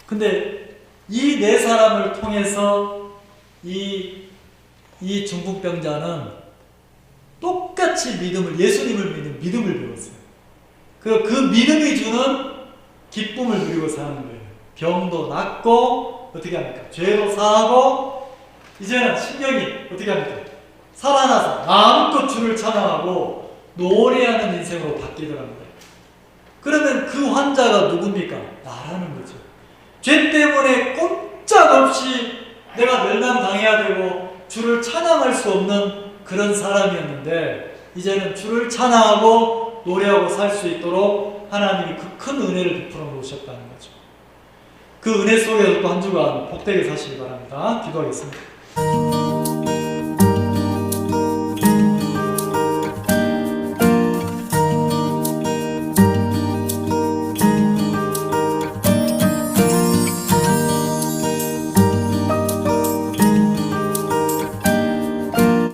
근데 이 4사람을 통해서 이 중풍병자는 똑같이 예수님을 믿는 믿음을 배웠어요. 그리고 그 믿음이 주는 기쁨을 누리고 사는 거예요. 병도 낫고 어떻게 합니까? 죄도 사하고 이제는 신경이 어떻게 합니까? 살아나서 마음껏 주를 찬양하고 노래하는 인생으로 바뀌더라는 거예요. 그러면 그 환자가 누굽니까? 나라는 거죠. 죄 때문에 꼼짝없이 내가 멸망당해야 되고 주를 찬양할 수 없는 그런 사람이었는데 이제는 주를 찬양하고 노래하고 살 수 있도록 하나님이 그 큰 은혜를 베풀어 놓으셨다는 거죠. 그 은혜 속에서 또 한 주간 복되게 사시기 바랍니다. 기도하겠습니다.